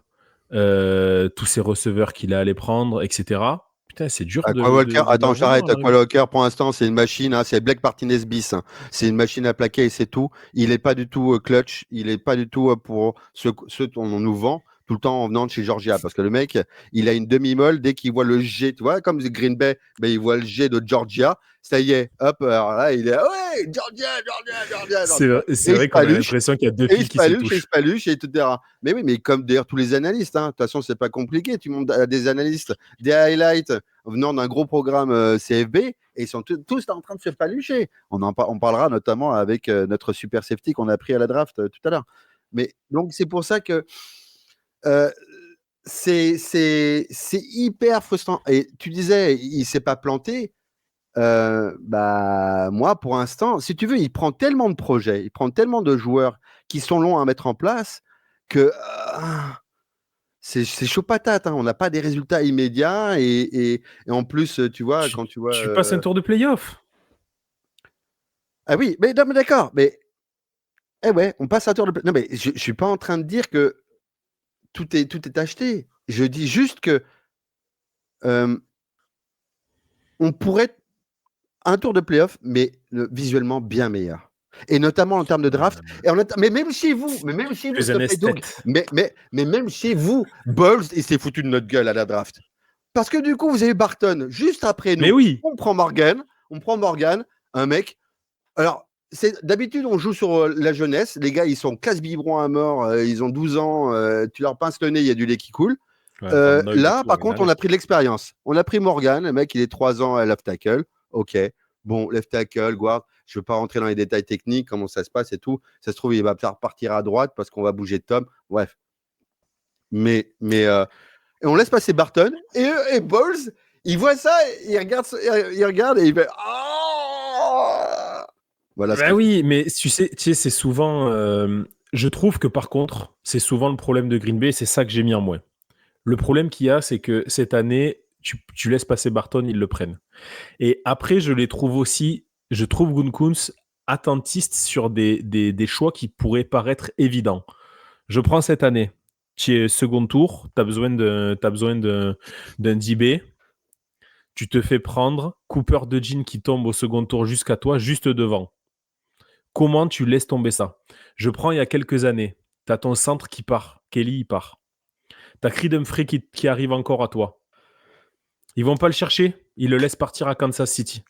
tous ces receveurs qu'il est allé prendre, etc. Putain, c'est dur Attends, j'arrête. Aqua Walker, pour l'instant, c'est une machine. Hein, c'est Blake Martinez bis. Hein. C'est une machine à plaquer et c'est tout. Il n'est pas du tout clutch. Il n'est pas du tout pour ce qu'on nous vend. tout le temps en venant de chez Georgia, parce que le mec, il a une demi-molle dès qu'il voit le G, tu vois, comme Green Bay, ben, il voit le G de Georgia, ça y est, hop, alors là, il est ouais, Georgia, Georgia, Georgia, Georgia. C'est vrai qu'on a l'impression qu'il y a deux fils qui se touchent. Il se paluche, etc. Mais oui, mais comme d'ailleurs tous les analystes, de toute façon, c'est pas compliqué. Tu montes à des analystes, des highlights venant d'un gros programme CFB, et ils sont tous en train de se palucher. On parlera notamment avec notre super safety qu'on a pris à la draft tout à l'heure. Mais donc, c'est pour ça que c'est hyper frustrant. Et tu disais, il s'est pas planté. Moi, pour l'instant, si tu veux, il prend tellement de projets, il prend tellement de joueurs qui sont longs à mettre en place que c'est chaud patate. On n'a pas des résultats immédiats et en plus, tu vois, quand tu vois. Tu passes un tour de playoff. Ah oui, mais non, mais d'accord, mais ouais, on passe un tour de playoff. Non, mais je suis pas en train de dire que tout est acheté. Je dis juste que on pourrait un tour de playoff, mais visuellement bien meilleur. Et notamment en termes de draft. Mais même chez vous, mais même chez vous, Bulls, il s'est foutu de notre gueule à la draft. Parce que du coup, vous avez Barton juste après nous. Mais oui. On prend Morgan, un mec. Alors, d'habitude, on joue sur la jeunesse. Les gars, ils sont casse-biberons à mort. Ils ont 12 ans. Tu leur pinces le nez, il y a du lait qui coule. Là, par contre, on a pris de l'expérience. On a pris Morgan. Le mec, il est 3 ans à left tackle. OK. Bon, left tackle, guard. Je ne veux pas rentrer dans les détails techniques, comment ça se passe et tout. Ça se trouve, il va partir à droite parce qu'on va bouger Tom. Bref. Mais on laisse passer Barton. Et Balls, il voit ça, il regarde et il fait voilà. Oui, mais tu sais, c'est souvent. Je trouve que par contre, c'est souvent le problème de Green Bay. C'est ça que j'ai mis en moins. Le problème qu'il y a, c'est que cette année, tu laisses passer Barton, ils le prennent. Et après, je trouve Gutekunst attentiste sur des choix qui pourraient paraître évidents. Je prends cette année. Tu es second tour, tu as besoin d'un DB. Tu te fais prendre Cooper DeJean qui tombe au second tour jusqu'à toi, juste devant. Comment tu laisses tomber ça? Je prends il y a quelques années. Tu as ton centre qui part. Kelly, il part. Tu as Creed Humphrey qui arrive encore à toi. Ils vont pas le chercher. Ils le laissent partir à Kansas City.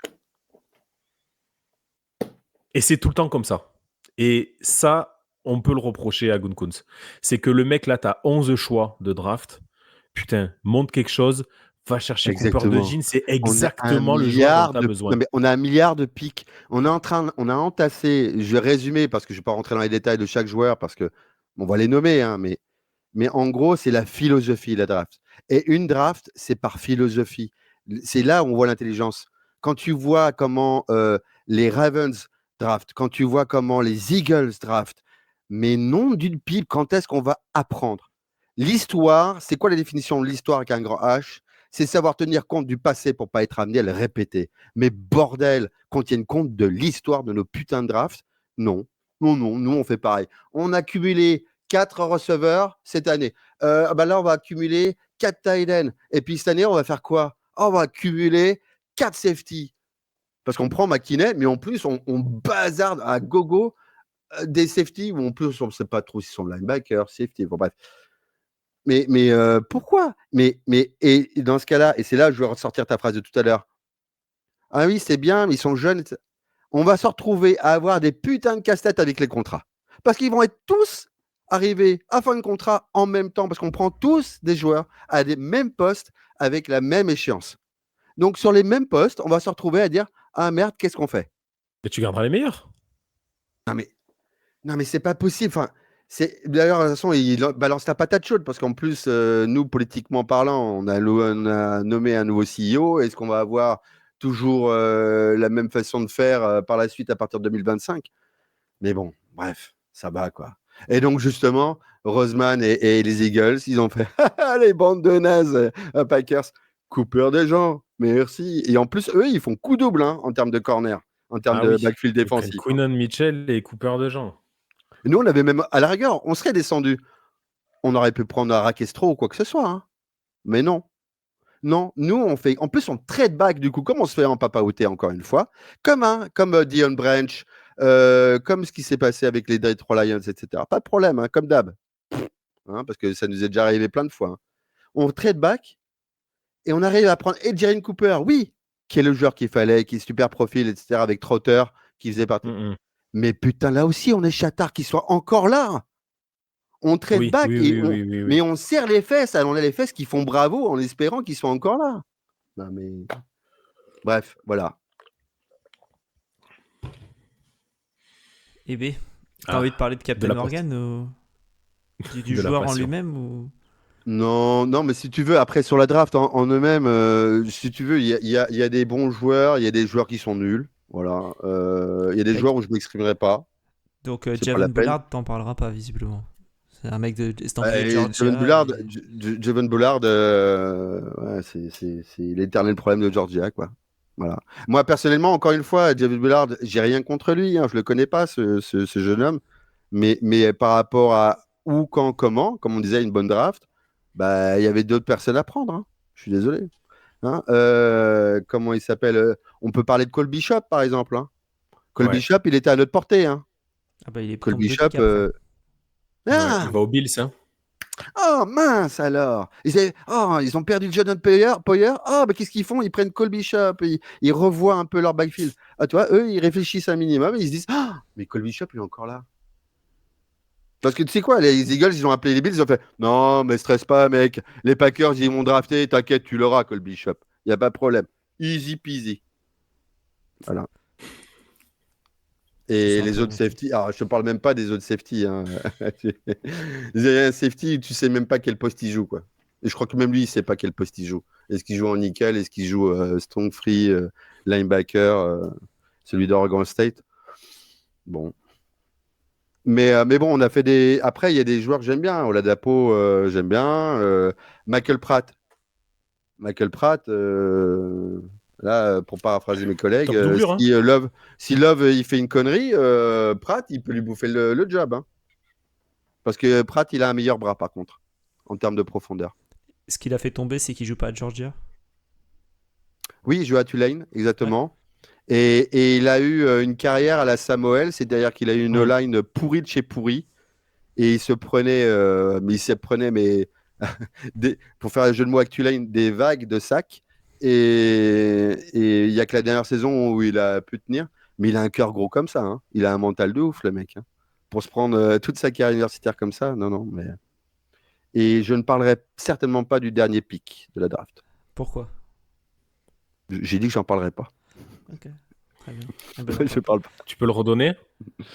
Et c'est tout le temps comme ça. Et ça, on peut le reprocher à Gutekunst. C'est que le mec, là, tu as 11 choix de draft. Putain, monte quelque chose. Va chercher Cooper DeJean. C'est exactement le joueur dont tu as besoin. Non, mais on a 1 milliard de pics. On a entassé, je vais résumer parce que je ne vais pas rentrer dans les détails de chaque joueur parce qu'on va les nommer, mais en gros, c'est la philosophie, la draft. Et une draft, c'est par philosophie. C'est là où on voit l'intelligence. Quand tu vois comment les Ravens draft, quand tu vois comment les Eagles draft, mais non d'une pipe, quand est-ce qu'on va apprendre? L'histoire, c'est quoi la définition de l'histoire avec un grand H? C'est savoir tenir compte du passé pour ne pas être amené à le répéter. Mais bordel, qu'on tienne compte de l'histoire de nos putains de drafts, non. Nous, on fait pareil. On a cumulé 4 receveurs cette année. Là, on va accumuler 4 tight ends. Et puis cette année, on va faire quoi? On va accumuler 4 safety. Parce qu'on prend McKinney, mais en plus, on bazarde à gogo des safety, où en plus, on ne sait pas trop s'ils sont linebackers, safety, bon bref. Mais pourquoi? Et dans ce cas-là, et c'est là que je vais ressortir ta phrase de tout à l'heure. Ah oui, c'est bien, mais ils sont jeunes. On va se retrouver à avoir des putains de casse-tête avec les contrats. Parce qu'ils vont être tous arrivés à fin de contrat en même temps, parce qu'on prend tous des joueurs à des mêmes postes avec la même échéance. Donc, sur les mêmes postes, on va se retrouver à dire « Ah merde, qu'est-ce qu'on fait ?» Mais tu garderas les meilleurs. Non, mais c'est pas possible. Enfin, d'ailleurs, de toute façon, il balance la patate chaude parce qu'en plus, nous, politiquement parlant, on a nommé un nouveau CEO. Est-ce qu'on va avoir toujours la même façon de faire par la suite à partir de 2025? Mais bon, bref, ça va quoi. Et donc, justement, Roseman et les Eagles, ils ont fait les bandes de nazes Packers, Cooper des gens, merci. Et en plus, eux, ils font coup double en termes de corner, en termes de backfield défensif. Quinnon Mitchell et Cooper de gens. Nous, on avait même, à la rigueur, on serait descendu. On aurait pu prendre un Raquestro ou quoi que ce soit. Mais non. Non, nous, on fait. En plus, on trade back, du coup, comme on se fait en papaouté, encore une fois, comme Dion Branch, comme ce qui s'est passé avec les Detroit Lions, etc. Pas de problème, comme d'hab. hein, parce que ça nous est déjà arrivé plein de fois. Hein. On trade back et on arrive à prendre Jaren Cooper, oui, qui est le joueur qu'il fallait, qui est super profil, etc., avec Trotter, qui faisait partie. Mais putain, là aussi, on est chatard qu'il soit encore là. On trade back, mais on serre les fesses. Alors, on a les fesses qui font bravo en espérant qu'ils soient encore là. Non, mais... Bref, voilà. Et B, t'as envie de parler de Captain Morgan ou du joueur en lui-même ou... Non, mais si tu veux, après sur la draft en eux-mêmes, si tu veux, il y a des bons joueurs, il y a des joueurs qui sont nuls. Voilà. Il y a des joueurs où je ne m'exprimerai pas. Donc Javon Bullard, t'en parleras pas visiblement. C'est un mec de estampillé de Georgia. Javon Bullard, ouais, c'est l'éternel problème de Georgia, quoi. Voilà. Moi, personnellement, encore une fois, Javon Bullard, j'ai rien contre lui. Hein, je le connais pas, ce jeune homme. Mais par rapport à où, quand, comment, comme on disait, une bonne draft, bah, il y avait d'autres personnes à prendre. Hein. Je suis désolé. Hein, comment il s'appelle On peut parler de Cole Bishop, par exemple. Hein. Cole Bishop, il était à notre portée. Hein. Ah bah, il est Cole Bishop. Il va au Bills. Hein. Oh mince alors ils ont perdu Jordan Poyer. Oh, bah, qu'est-ce qu'ils font? Ils prennent Cole Bishop. Ils revoient un peu leur backfield. Ah, tu vois, eux, ils réfléchissent un minimum et ils se disent mais Cole Bishop, il est encore là. Parce que tu sais quoi, les Eagles, ils ont appelé les Bills, ils ont fait non, mais stresse pas, mec. Les Packers, ils vont drafter, t'inquiète, tu l'auras, Cole Bishop. Il n'y a pas de problème. Easy peasy. Voilà. Et les autres safety, alors je te parle même pas des autres safety. Hein. Il y a un safety, tu sais même pas quel poste il joue, quoi. Et je crois que même lui, il sait pas quel poste il joue. Est-ce qu'il joue en nickel? Est-ce qu'il joue strong free, linebacker, celui d'Oregon State? Bon. Mais bon, on a fait des. Après, il y a des joueurs que j'aime bien. Oladapo, j'aime bien. Michael Pratt. Là, pour paraphraser mes collègues, doublure, si Love il fait une connerie, Pratt, il peut lui bouffer le job. Hein. Parce que Pratt, il a un meilleur bras, par contre, en termes de profondeur. Ce qu'il a fait tomber, c'est qu'il joue pas à Georgia. Oui, il joue à Tulane, exactement. Ouais. Et il a eu une carrière à la Samuel, c'est-à-dire qu'il a eu une O-line pourrie de chez pourri. Et il se prenait, pour faire un jeu de mots avec Tulane, des vagues de sacs. Et il n'y a que la dernière saison où il a pu tenir. Mais il a un cœur gros comme ça. Hein. Il a un mental de ouf, le mec. Hein. Pour se prendre toute sa carrière universitaire comme ça, non. Mais... Et je ne parlerai certainement pas du dernier pick de la draft. Pourquoi? J'ai dit que j'en parlerai pas. Ok, très bien. Je parle pas. Tu peux le redonner?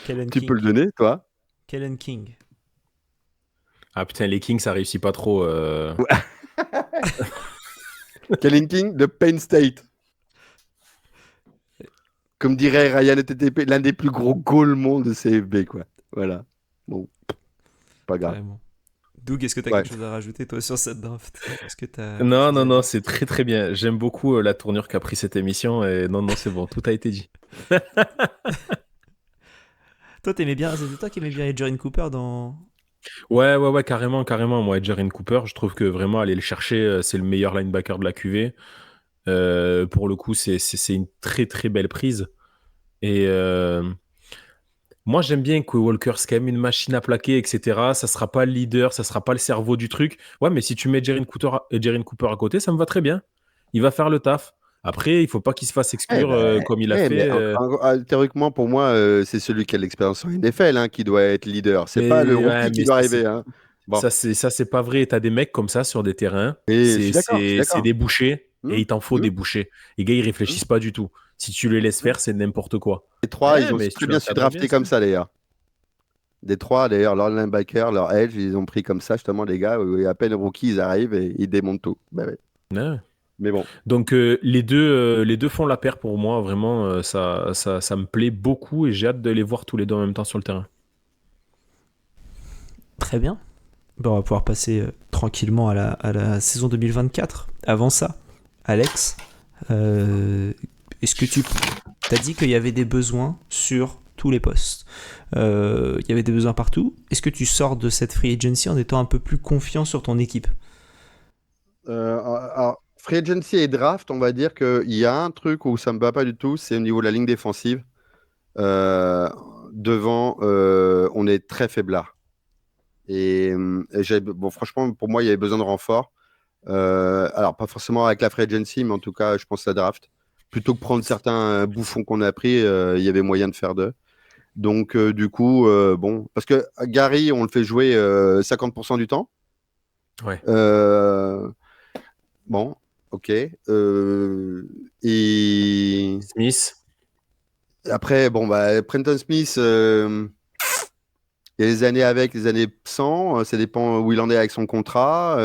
Tu peux le donner, toi? Kellen King. Ah putain, les Kings, ça réussit pas trop. Kellen King de Penn State. Comme dirait Ryan TTP, l'un des plus gros golemons de CFB, quoi. Voilà. Bon, pas grave. Vraiment. Doug, est-ce que tu as quelque chose à rajouter, toi, sur cette draft? Non, c'est très très bien. J'aime beaucoup la tournure qu'a pris cette émission. Et non, c'est bon, tout a été dit. Toi, c'était toi qui aimais bien Jaren Cooper dans... Ouais, carrément. Moi, Jaren Cooper, je trouve que vraiment aller le chercher, c'est le meilleur linebacker de la QV. Pour le coup, c'est une très très belle prise. Et moi, j'aime bien que Walker, c'est quand même une machine à plaquer, etc. Ça sera pas le leader, ça sera pas le cerveau du truc. Ouais, mais si tu mets Jaren Cooper à côté, ça me va très bien. Il va faire le taf. Après, il faut pas qu'il se fasse exclure comme il a fait. Théoriquement, pour moi, c'est celui qui a l'expérience en NFL qui doit être leader. C'est pas le rookie qui doit arriver. Hein. Bon. Ça, c'est pas vrai. T'as des mecs comme ça sur des terrains. C'est des bouchers et il t'en faut des bouchers. Les gars, ils réfléchissent pas du tout. Si tu les laisses faire, c'est n'importe quoi. Les trois, ils ont très bien su drafter comme ça, d'ailleurs. Des trois, d'ailleurs, leur linebacker, leur edge, ils ont pris comme ça, justement, les gars. À peine rookie, ils arrivent et ils démontent tout. Bah, ouais. Mais bon. Donc, les deux font la paire pour moi. Vraiment, ça me plaît beaucoup et j'ai hâte de les voir tous les deux en même temps sur le terrain. Très bien. Bon, on va pouvoir passer tranquillement à la saison 2024. Avant ça, Alex, est-ce que tu as dit qu'il y avait des besoins sur tous les postes? Il y avait des besoins partout. Est-ce que tu sors de cette free agency en étant un peu plus confiant sur ton équipe? Alors, free agency et draft, on va dire qu'il y a un truc où ça ne me va pas du tout, c'est au niveau de la ligne défensive. Devant, on est très faiblard. Bon, franchement, pour moi, il y avait besoin de renfort. Alors, pas forcément avec la free agency, mais en tout cas, je pense à draft. Plutôt que prendre certains bouffons qu'on a pris, il y avait moyen de faire deux. Donc, du coup, bon, parce que Gary, on le fait jouer 50% du temps. Ouais. Bon, ok. Et Smith. après, bon, bah, Preston Smith, il y a les années avec, les années sans. Ça dépend où il en est avec son contrat.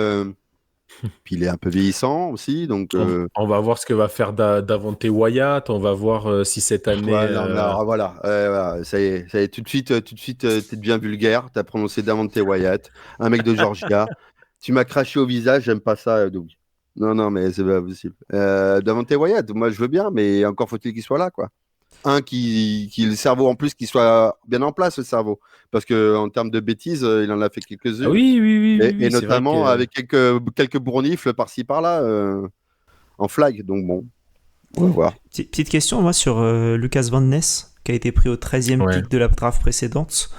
Puis il est un peu vieillissant aussi, donc. On va voir ce que va faire Davante Wyatt. On va voir si cette année. Ouais, non, mais alors, voilà, voilà, ça y est, tout de suite, t'es bien vulgaire. T'as prononcé Davante Wyatt, un mec de Georgia. Tu m'as craché au visage, j'aime pas ça, Doug. Non, mais c'est pas possible. Davante Wyatt, moi je veux bien, mais encore faut-il qu'il soit là, quoi. Qui le cerveau en plus, qu'il soit bien en place, le cerveau. Parce que en termes de bêtises, il en a fait quelques-unes. Ah oui, Et c'est vrai notamment que- avec quelques bournifles par-ci par-là en flag. Donc bon, on va voir. Petite question, moi, sur Lucas Van Ness, qui a été pris au 13e Ouais. pick de la draft précédente.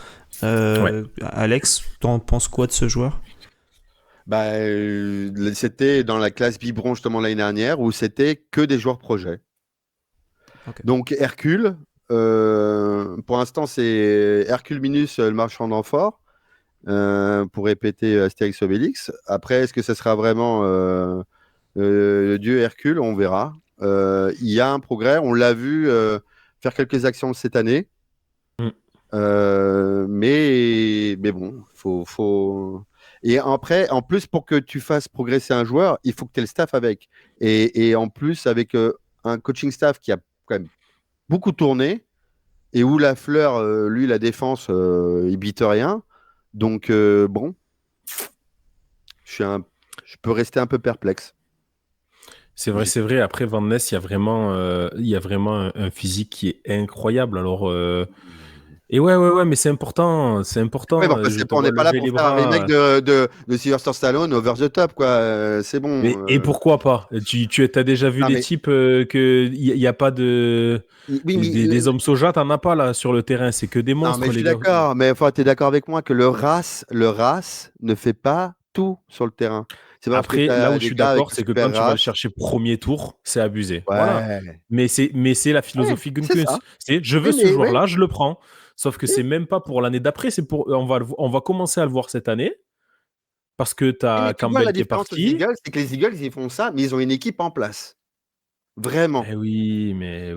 Alex, t'en penses quoi de ce joueur? Bah, c'était dans la classe biberon justement l'année dernière où c'était que des joueurs projets. Ok. Donc Hercule, pour l'instant c'est Hercule Minus, le marchand d'amphores, pour répéter Astérix Obélix. Après, est-ce que ça sera vraiment le dieu Hercule? On verra. Il y a un progrès, on l'a vu faire quelques actions cette année. Mm. Mais bon, faut. Et après, en plus, pour que tu fasses progresser un joueur, il faut que tu aies le staff avec. Et en plus, avec un coaching staff qui a quand même beaucoup tourné et où la fleur, lui, la défense, il bite rien. Donc, bon, je peux rester un peu perplexe. C'est vrai. Après Van Ness, il y a vraiment un physique qui est incroyable. Alors, et ouais, mais c'est important. Ouais, bon, Je te on vois n'est pas là lever pour les faire un remake bras. de Sylvester Stallone over the top, quoi. C'est Mais, bon. et pourquoi pas? Tu as déjà vu Non, des mais types que il y a pas de oui, mais des hommes soja, t'en as pas là sur le terrain. C'est que des non, mais monstres, je les suis gars. d'accord. Mais enfin, tu es d'accord avec moi que le race ne fait pas tout sur le terrain. C'est pas parce que tu Après, là as où je des suis gars avec d'accord, un c'est que quand super tu vas le race. chercher premier tour, c'est abusé. Voilà. Ouais, Mais c'est la ouais, philosophie c'est Gunkens. ça. C'est je veux Oui, ce mais oui, joueur-là, je le prends. Sauf que oui, c'est même pas pour l'année d'après, c'est pour on va commencer à le voir cette année parce que tu oui, mais as tu vois, la Campbell qui est différence aux parti. Eagles, c'est que les Eagles, ils font ça, mais ils ont une équipe en place. Vraiment. Eh oui, mais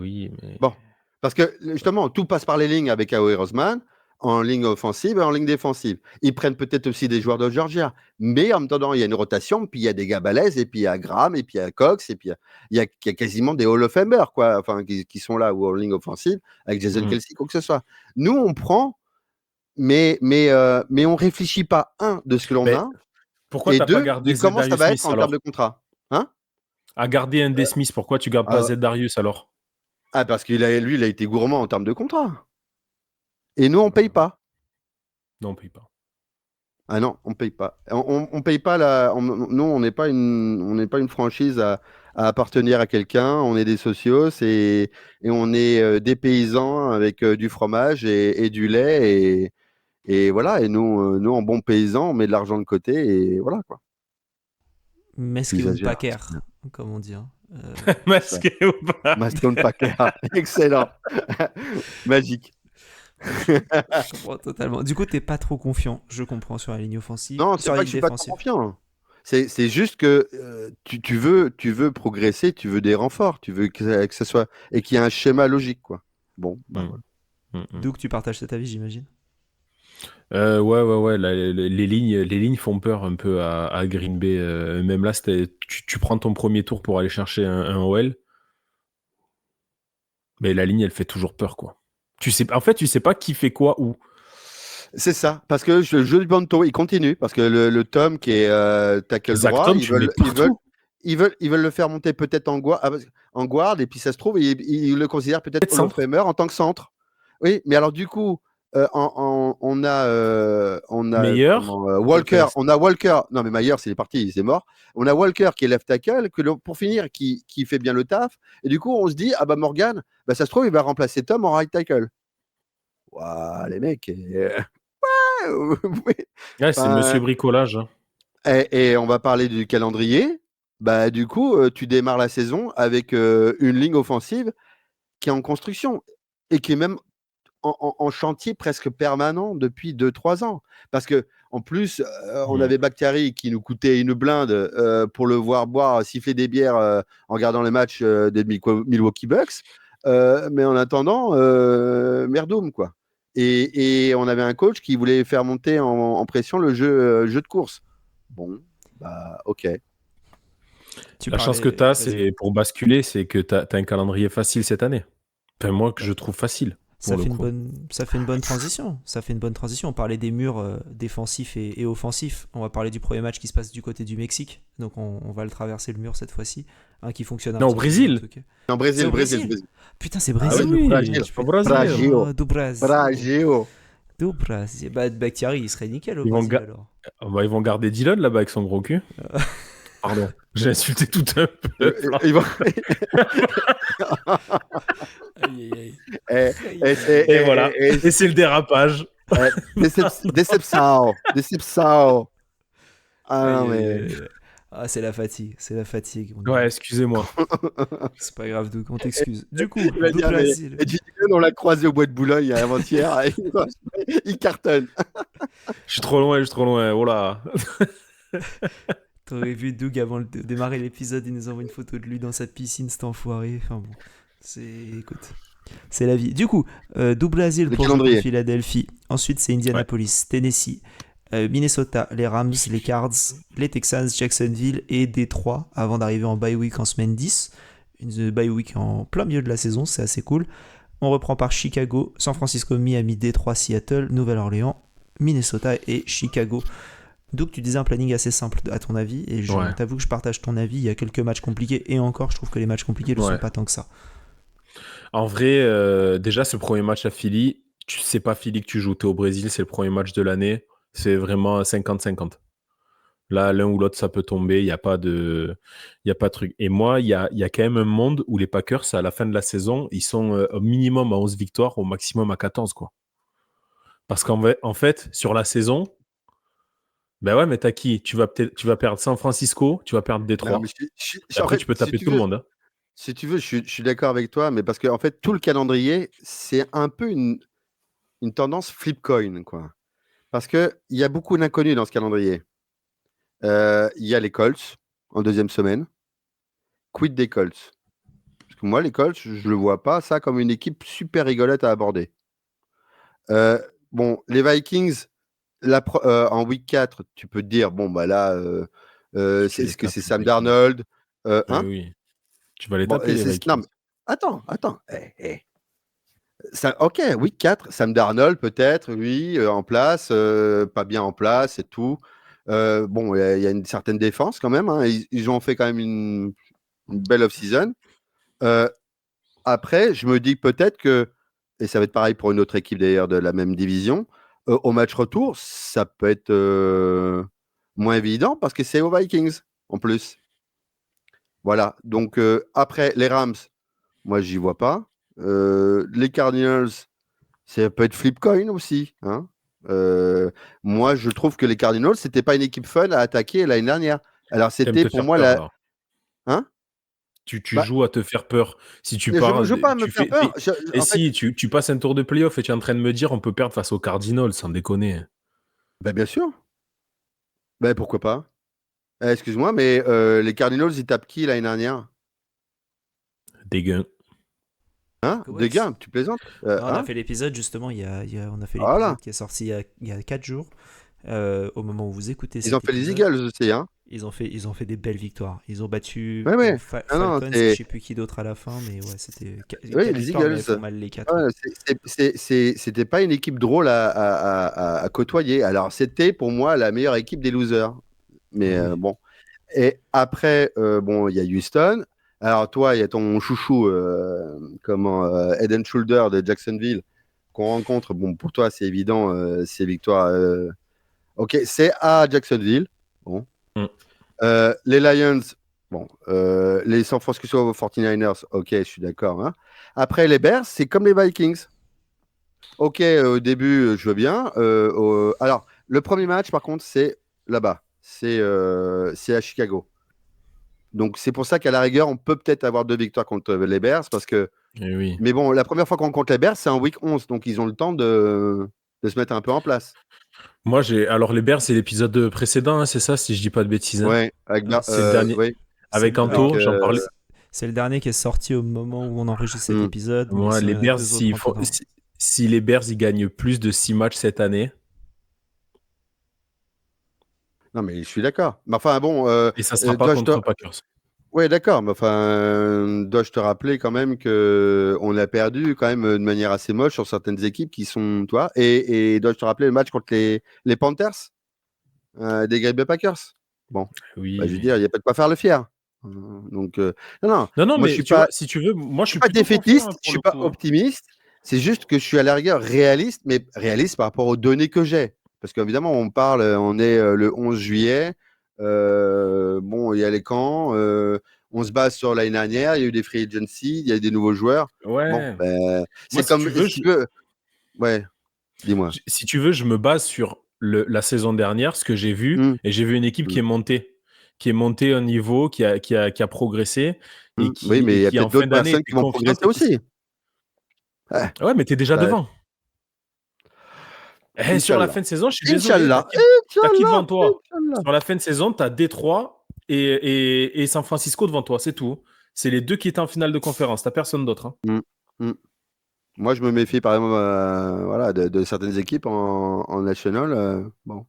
Bon. Parce que justement, tout passe par les lignes avec Howie Roseman, en ligne offensive et en ligne défensive. Ils prennent peut-être aussi des joueurs de Georgia, mais en même temps, il y a une rotation, puis il y a des gars balèzes, et puis il y a Graham, et puis il y a Cox, et puis il y a quasiment des Hall of Famers, quoi, enfin, qui sont là, ou en ligne offensive, avec Jason Mm. Kelsey, quoi que ce soit. Nous, on prend, mais on réfléchit pas, un, de ce que l'on Mais a, pourquoi et t'as pas deux, de gardé comment ça Zedarius va être Smith en termes de alors? contrat. Hein? À garder un des Smith, pourquoi tu gardes pas Ah, Zedarius alors? parce qu'il a, lui, il a été gourmand en termes de contrat. Et nous, on paye pas. Non, on paye pas. Ah non, on paye pas. On paye pas nous, on n'est pas une franchise à appartenir à quelqu'un. On est des socios et on est des paysans avec du fromage et du lait et voilà. Et nous, en bons paysans, on met de l'argent de côté et voilà quoi. Mesque un J'exagère. packer, comme on dit. Hein. C'est ça. Masqué ou pas? Maston Packer. Excellent. Magique. Je comprends totalement. Du coup, t'es pas trop confiant, je comprends, sur la ligne offensive, Non, c'est sur la pas que ligne je suis pas trop défensive. confiant. C'est juste que tu veux progresser, tu veux des renforts, tu veux que ça soit et qu'il y ait un schéma logique, quoi. Bon, bah Mm. voilà. Donc, tu partages cet avis, j'imagine. Ouais. Les lignes font peur un peu à Green Bay. Même là, tu prends ton premier tour pour aller chercher un OL, mais la ligne, elle fait toujours peur, quoi. En fait, tu sais pas qui fait quoi où. C'est ça, parce que le jeu du Banto, il continue, parce que le Tom qui est tackle Zach droit, Tom, tu le mets partout. ils veulent le faire monter peut-être en guard, et puis ça se trouve, ils le considèrent peut-être Peut-être Hall of centre. Famer en tant que centre. Oui, mais alors du coup, on a Meilleur. Walker, on a Walker. Non, mais Mayer, c'est parti, c'est mort. On a Walker qui est left tackle, pour finir, qui fait bien le taf. Et du coup, on se dit, ah bah Morgan, ça se trouve, il va remplacer Tom en right tackle. Waouh, les mecs. Ouais, c'est Enfin, Monsieur Bricolage. Hein. et on va parler du calendrier. Bah, du coup, tu démarres la saison avec une ligne offensive qui est en construction et qui est même en chantier presque permanent depuis 2-3 ans. Parce que en plus, on avait Bakhtiari qui nous coûtait une blinde pour le voir boire, siffler des bières en regardant les matchs des Milwaukee Bucks. Mais en attendant, merdoum, quoi. Et on avait un coach qui voulait faire monter en pression le jeu de course. Bon, bah, ok. La chance que tu as, c'est pour basculer, c'est que tu as un calendrier facile cette année. Enfin, moi, que je trouve facile. Ça fait une bonne transition. Ça fait une bonne transition. On parlait des murs défensifs et offensifs. On va parler du premier match qui se passe du côté du Mexique. Donc on va le traverser le mur cette fois-ci. Qui fonctionne un Non, au petit peu, Brésil. en tout cas. Non, C'est au Brésil. Putain, c'est Ah Brésil. oui, Brésil. au Brésil. Bragio. Du Brésil. Bragio. Du Brésil. Bah, Bakhtiari, il serait nickel au Ils vont Brésil alors. Bah, ils vont garder Dylan là-bas avec son gros cul. Pardon, j'ai insulté tout un peu. Ils vont- Et voilà. Et c'est le dérapage. Déception. Ah non, mais. C'est la fatigue. C'est la fatigue. Ouais, excusez-moi. C'est pas grave, Doug, on t'excuse. Du coup, Il va du dire, mais- Brésil. Et Dylan, on l'a croisé au bois de Boulogne avant-hier. Il cartonne. Je suis trop loin. Oh là. T'aurais vu Doug avant de démarrer l'épisode, il nous envoie une photo de lui dans sa piscine, cet enfoiré. Enfin bon, écoute, c'est la vie. Du coup, du Brésil Le pour calendrier. Philadelphie. Ensuite, c'est Indianapolis, Tennessee, Minnesota, les Rams, les Cards, les Texans, Jacksonville et Détroit avant d'arriver en bye week en semaine 10. Une bye week en plein milieu de la saison, c'est assez cool. On reprend par Chicago, San Francisco, Miami, Détroit, Seattle, Nouvelle-Orléans, Minnesota et Chicago. Donc tu disais un planning assez simple à ton avis et je t'avoue que je partage ton avis, il y a quelques matchs compliqués et encore je trouve que les matchs compliqués ne sont pas tant que ça. En vrai, déjà ce premier match à Philly, c'est pas Philly que tu joues, t'es au Brésil, c'est le premier match de l'année, c'est vraiment 50-50. Là, l'un ou l'autre, ça peut tomber, il n'y a pas de truc. Et moi, il y a quand même un monde où les Packers, à la fin de la saison, ils sont au minimum à 11 victoires, au maximum à 14, quoi. Parce qu'en fait, sur la saison, ben ouais, mais t'as qui? Tu vas perdre San Francisco, tu vas perdre Détroit. Après, tu peux taper tout le monde. Hein. Si tu veux, je suis d'accord avec toi, mais parce qu'en fait, tout le calendrier, c'est un peu une tendance flip coin, quoi. Parce qu'il y a beaucoup d'inconnus dans ce calendrier. Il y a les Colts en deuxième semaine. Quid des Colts? Parce que moi, les Colts, je ne le vois pas ça comme une équipe super rigolote à aborder. Bon, les Vikings, en week 4, tu peux te dire, bon, bah là, est-ce que c'est Sam Darnold Oui. Tu vas les taper, les Vikings. Non, mais attends. Ok, week 4, Sam Darnold peut-être, oui, en place, pas bien en place et tout. Bon, il y a une certaine défense quand même. Hein, ils ont fait quand même une belle off-season. Après, je me dis peut-être que, et ça va être pareil pour une autre équipe d'ailleurs de la même division, au match retour, ça peut être moins évident parce que c'est aux Vikings en plus. Voilà. Donc après, les Rams, moi, j'y vois pas. Les Cardinals, ça peut être flip coin aussi. Hein. Moi, je trouve que les Cardinals, c'était pas une équipe fun à attaquer l'année dernière. Alors, c'était pour moi la. Hein? Tu joues à te faire peur. Si tu mais pars, je ne joue pas à me faire peur. Tu passes un tour de playoff et tu es en train de me dire on peut perdre face aux Cardinals, sans déconner. Ben, bien sûr. Ben, pourquoi pas? Excuse-moi, mais les Cardinals, ils tapent qui l'année dernière? Des gains. Hein? Des gains, tu plaisantes? On a fait l'épisode justement, on a fait l'épisode qui est sorti il y a 4 jours. Au moment où vous écoutez Ils ont fait les Eagles aussi, hein. Ils ont fait des belles victoires. Ils ont battu Falcons, je sais plus qui d'autre à la fin, mais ouais, c'était les Eagles. Ils font mal les 4. C'était pas une équipe drôle à côtoyer. Alors, c'était pour moi la meilleure équipe des losers. Mais bon. Et après, bon, il y a Houston. Alors, toi, il y a ton chouchou, Head and Shoulder de Jacksonville qu'on rencontre. Bon, pour toi, c'est évident, c'est victoire. Ok, c'est à Jacksonville. Bon. Les Lions, bon. Les San Francisco 49ers, ok, je suis d'accord. Hein. Après, les Bears, c'est comme les Vikings. Ok, au début, je veux bien. Alors, le premier match, par contre, c'est là-bas. C'est à Chicago. Donc, c'est pour ça qu'à la rigueur, on peut peut-être avoir 2 victoires contre les Bears. Parce que... Eh oui. Mais bon, la première fois qu'on rencontre les Bears, c'est en week 11. Donc, ils ont le temps de se mettre un peu en place. Moi, alors les Bears, c'est l'épisode précédent, hein, c'est ça, si je dis pas de bêtises. Hein. Ouais, avec, C'est le dernier. ouais. Avec C'est le- Anto, avec, j'en parlais. C'est le dernier qui est sorti au moment où on enregistre cet épisode. mais Moi, sinon, les il y en a Bears, 2 autres entre-temps. si les Bears ils gagnent plus de 6 matchs cette année, Non, mais je suis d'accord. Mais enfin, bon, et ça sera pas dois-je contre te... Packers. Ouais, d'accord. Mais enfin, dois-je te rappeler quand même qu'on a perdu quand même de manière assez moche sur certaines équipes qui sont, toi. Et dois-je te rappeler le match contre les Panthers des Green Bay Packers. Bon, Oui. bah, je veux dire, il n'y a pas de quoi faire le fier. Donc, non. Non, moi, mais je suis tu pas, vois, si tu veux, moi je je suis suis pas plutôt confiant défaitiste, hein, je pour suis le pas coup. Hein. optimiste. C'est juste que je suis à la rigueur réaliste, mais réaliste par rapport aux données que j'ai. Parce qu'évidemment, on est le 11 juillet. Bon, il y a les camps. On se base sur l'année dernière. Il y a eu des free agency, il y a eu des nouveaux joueurs. Ouais. Bon, ben, c'est Moi, comme si tu veux. Ouais, dis-moi. Si tu veux, je me base sur la saison dernière, ce que j'ai vu, et j'ai vu une équipe qui est montée au niveau, qui a progressé, et qui, Oui, mais il y a qui en peut-être fin d'autres d'année personnes était qui vont confiante. progresser aussi. Ouais, mais t'es déjà Bah, devant. Sur la fin de saison, je suis désolé. Inch'Allah. T'as qui devant toi? Inch'Allah. Sur la fin de saison, t'as Détroit et San Francisco devant toi, c'est tout. C'est les deux qui étaient en finale de conférence, t'as personne d'autre. Hein. Moi, je me méfie par exemple voilà, de certaines équipes en national. Bon,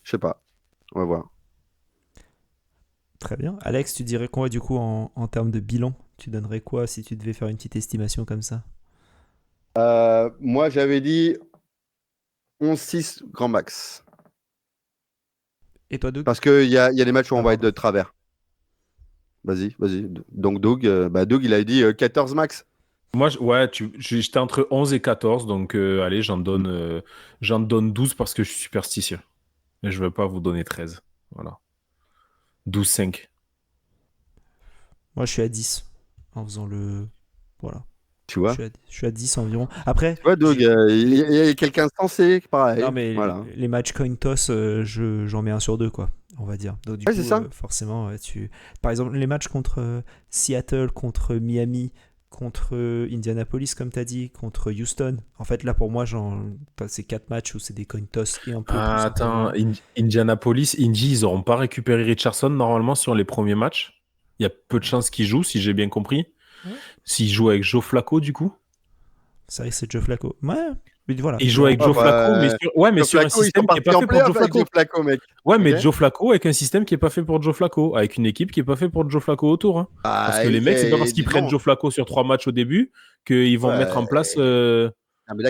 je sais pas. On va voir. Très bien. Alex, tu dirais quoi du coup en termes de bilan? Tu donnerais quoi si tu devais faire une petite estimation comme ça? Moi, j'avais dit 11-6 grand max. Et toi, Doug? Parce qu'il y a des matchs où on va être pardon. de travers. Vas-y. Donc, Doug, il a dit 14 max. Moi, j'étais entre 11 et 14, donc allez, j'en donne 12 parce que je suis superstitieux. Mais je ne veux pas vous donner 13. Voilà. 12-5. Moi, je suis à 10 en faisant le. Voilà. Tu vois? Je suis à 10 environ. Après, Tu vois, Doug, il y a quelqu'un de sensé, pareil. non, mais Voilà. les matchs coin toss, j'en mets 1 sur 2, quoi, on va dire. Donc, du Ouais, coup, c'est ça. forcément, par exemple, les matchs contre Seattle, contre Miami, contre Indianapolis, comme tu as dit, contre Houston. En fait, là, pour moi, c'est 4 matchs où c'est des coin toss et un peu plus. Attends, Indianapolis, Indy, ils n'auront pas récupéré Richardson normalement sur les premiers matchs. Il y a peu de chances qu'ils jouent, si j'ai bien compris. Ouais. S'ils jouent avec Joe Flacco, du coup. C'est vrai que c'est Joe Flacco. Ouais, mais voilà. Ils jouent avec Joe Flacco, mais sur un système qui n'est pas fait pour Joe Flacco. Mec. Ouais, mais Joe Flacco avec un système qui n'est pas fait pour Joe Flacco, avec une équipe qui n'est pas fait pour Joe Flacco autour. Hein. Parce que les mecs, c'est pas parce qu'ils prennent Joe Flacco sur 3 matchs au début qu'ils vont mettre en place. Et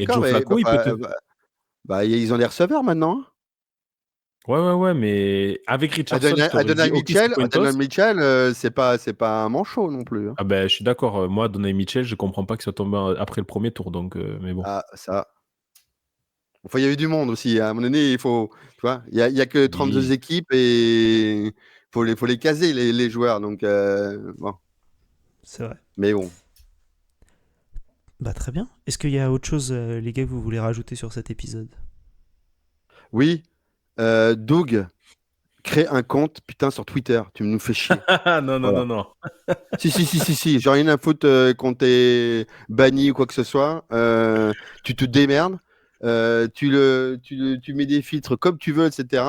Joe Flacco, il peut ils ont des receveurs maintenant. Ouais, mais avec Richardson, Adonai Mitchell, c'est pas un manchot non plus. Hein. Ah ben, je suis d'accord. Moi, Adonai Mitchell, je comprends pas qu'il soit tombé après le premier tour, donc mais bon. Ah, ça. Enfin, il y avait du monde aussi. À un moment donné, il faut, tu vois, il y a que 32 équipes et faut les caser les joueurs. Donc bon. C'est vrai. Mais bon. Bah très bien. Est-ce qu'il y a autre chose, les gars, que vous voulez rajouter sur cet épisode? Oui. Doug, crée un compte, putain, sur Twitter. Tu nous fais chier. Non. Si. J'ai rien à foutre quand t'es banni ou quoi que ce soit. Tu te démerdes. Tu mets des filtres comme tu veux, etc.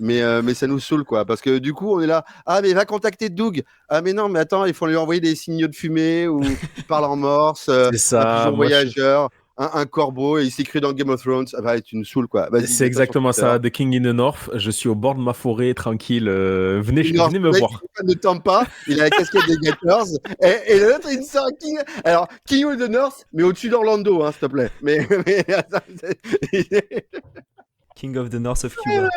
Mais ça nous saoule, quoi. Parce que du coup, on est là. Ah, mais va contacter Doug. Ah, mais non, mais attends, il faut lui envoyer des signaux de fumée ou il parle en morse. C'est ça. Un pigeon voyageur. Un corbeau et il s'écrit dans Game of Thrones. Ah bah, tu nous saoules, quoi. C'est exactement ça. The King in the North. Je suis au bord de ma forêt, tranquille. Venez me voir. Ne tente pas. Il a la casquette des Gators. Et l'autre, il sort King. Alors, King of the North, mais au-dessus d'Orlando, hein, s'il te plaît. Mais King of the North of Cuba.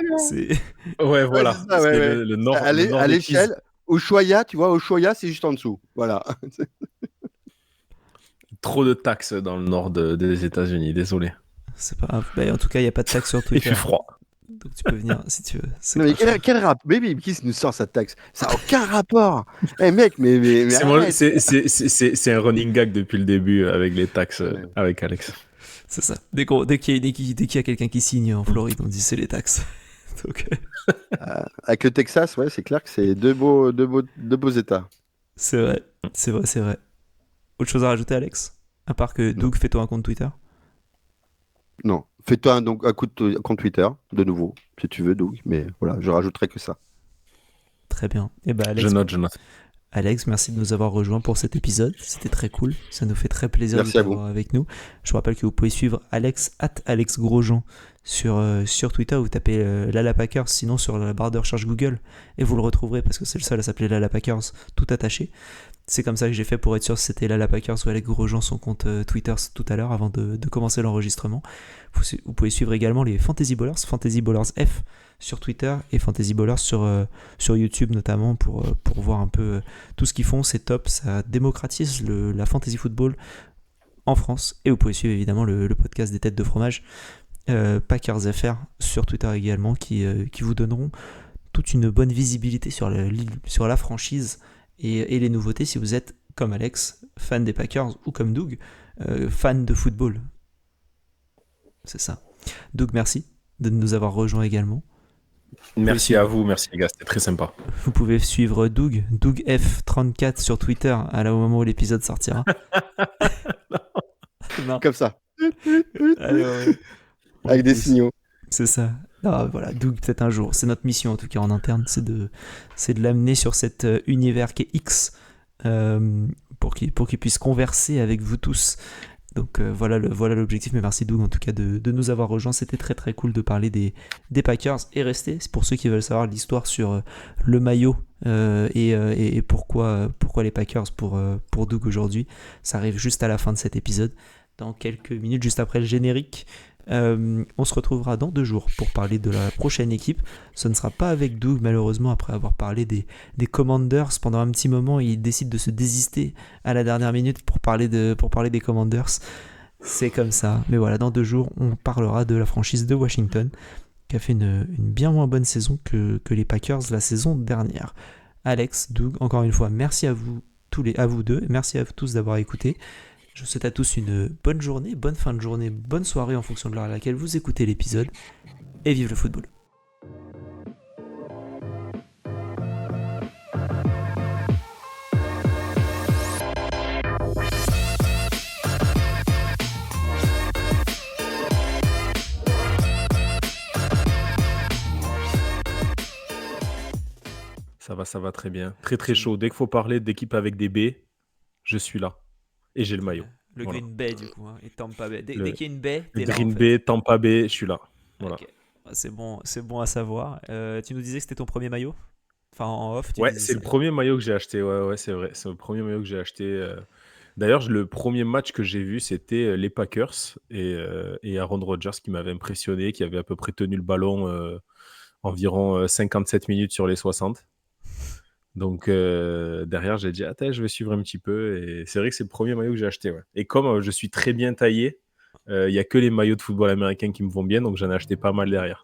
Ouais, voilà. Ça, ouais. Le nord. À l'échelle, Ushuaia, tu vois, Ushuaia, c'est juste en dessous. Voilà. Trop de taxes dans le nord des États-Unis, désolé. C'est pas grave. Bah, en tout cas, il n'y a pas de taxe sur Twitter. Il fait froid. Donc tu peux venir si tu veux. Non, mais quel rap? Baby, qui nous sort cette taxe? Ça n'a aucun rapport. Eh mec, mais c'est un running gag depuis le début avec les taxes avec Alex. C'est ça. Dès qu'il y a quelqu'un qui signe en Floride, on dit c'est les taxes. Donc, Avec le Texas, ouais, c'est clair que c'est deux beaux États. c'est vrai. C'est vrai. Autre chose à rajouter, Alex? À part que Non. Doug, fais-toi un compte Twitter. Non. Fais-toi donc un compte Twitter, de nouveau, si tu veux, Doug. Mais voilà, je rajouterai que ça. Très bien. Et ben Je Alex, note. Alex, merci de nous avoir rejoints pour cet épisode. C'était très cool. Ça nous fait très plaisir Merci de à vous. t'avoir avec nous. Je vous rappelle que vous pouvez suivre Alex Grosjean sur Twitter. Vous tapez Lala Packers, sinon sur la barre de recherche Google, et vous le retrouverez parce que c'est le seul à s'appeler Lala Packers, tout attaché. C'est comme ça que j'ai fait pour être sûr si c'était Lala Packers ou Alex Grosjean, son compte Twitter tout à l'heure avant de commencer l'enregistrement. Vous pouvez suivre également les Fantasy Ballers F sur Twitter et Fantasy Ballers sur YouTube notamment pour voir un peu tout ce qu'ils font. C'est top, ça démocratise la fantasy football en France. Et vous pouvez suivre évidemment le podcast des têtes de fromage Packers FR sur Twitter également qui vous donneront toute une bonne visibilité sur la franchise et les nouveautés si vous êtes comme Alex, fan des Packers, ou comme Doug, fan de football. C'est ça. Doug, merci de nous avoir rejoints également. Merci à vous, merci les gars, c'était très sympa. Vous pouvez suivre Doug F34 sur Twitter au moment où l'épisode sortira. Non. Comme ça. Allez, ouais. Avec des signaux. C'est ça. Ah, voilà, Doug, peut-être un jour. C'est notre mission en tout cas en interne, c'est de l'amener sur cet univers qui est X pour qu'il puisse converser avec vous tous. Donc voilà l'objectif, mais merci Doug en tout cas de nous avoir rejoints. C'était très très cool de parler des Packers et rester. C'est pour ceux qui veulent savoir l'histoire sur le maillot et pourquoi les Packers pour Doug aujourd'hui. Ça arrive juste à la fin de cet épisode, dans quelques minutes, juste après le générique. On se retrouvera dans 2 jours pour parler de la prochaine équipe. Ce ne sera pas avec Doug malheureusement, après avoir parlé des Commanders pendant un petit moment. Il décide de se désister à la dernière minute pour parler des Commanders. C'est comme ça, mais voilà, dans 2 jours on parlera de la franchise de Washington qui a fait une bien moins bonne saison que les Packers la saison dernière. Alex, Doug, encore une fois merci à vous deux, merci à vous tous d'avoir écouté. Je vous souhaite à tous une bonne journée, bonne fin de journée, bonne soirée en fonction de l'heure à laquelle vous écoutez l'épisode. Et vive le football. Ça va très bien. Très très chaud. Dès qu'il faut parler d'équipe avec des B, je suis là. Et j'ai le maillot. Le Voilà. Green Bay du coup, hein, et Tampa Bay. Dès qu'il y a une baie, t'es là Green en fait. Bay, Tampa Bay, je suis là. Voilà. Okay. C'est bon à savoir. Tu nous disais que c'était ton premier maillot? Enfin en off, tu Ouais, disais c'est ça. le premier maillot que j'ai acheté. Ouais, c'est vrai. C'est le premier maillot que j'ai acheté. D'ailleurs, le premier match que j'ai vu, c'était les Packers et Aaron Rodgers qui m'avait impressionné, qui avait à peu près tenu le ballon environ 57 minutes sur les 60. Donc derrière, j'ai dit, attends, je vais suivre un petit peu. Et c'est vrai que c'est le premier maillot que j'ai acheté. Ouais. Et comme je suis très bien taillé, il n'y a que les maillots de football américain qui me vont bien, donc j'en ai acheté pas mal derrière.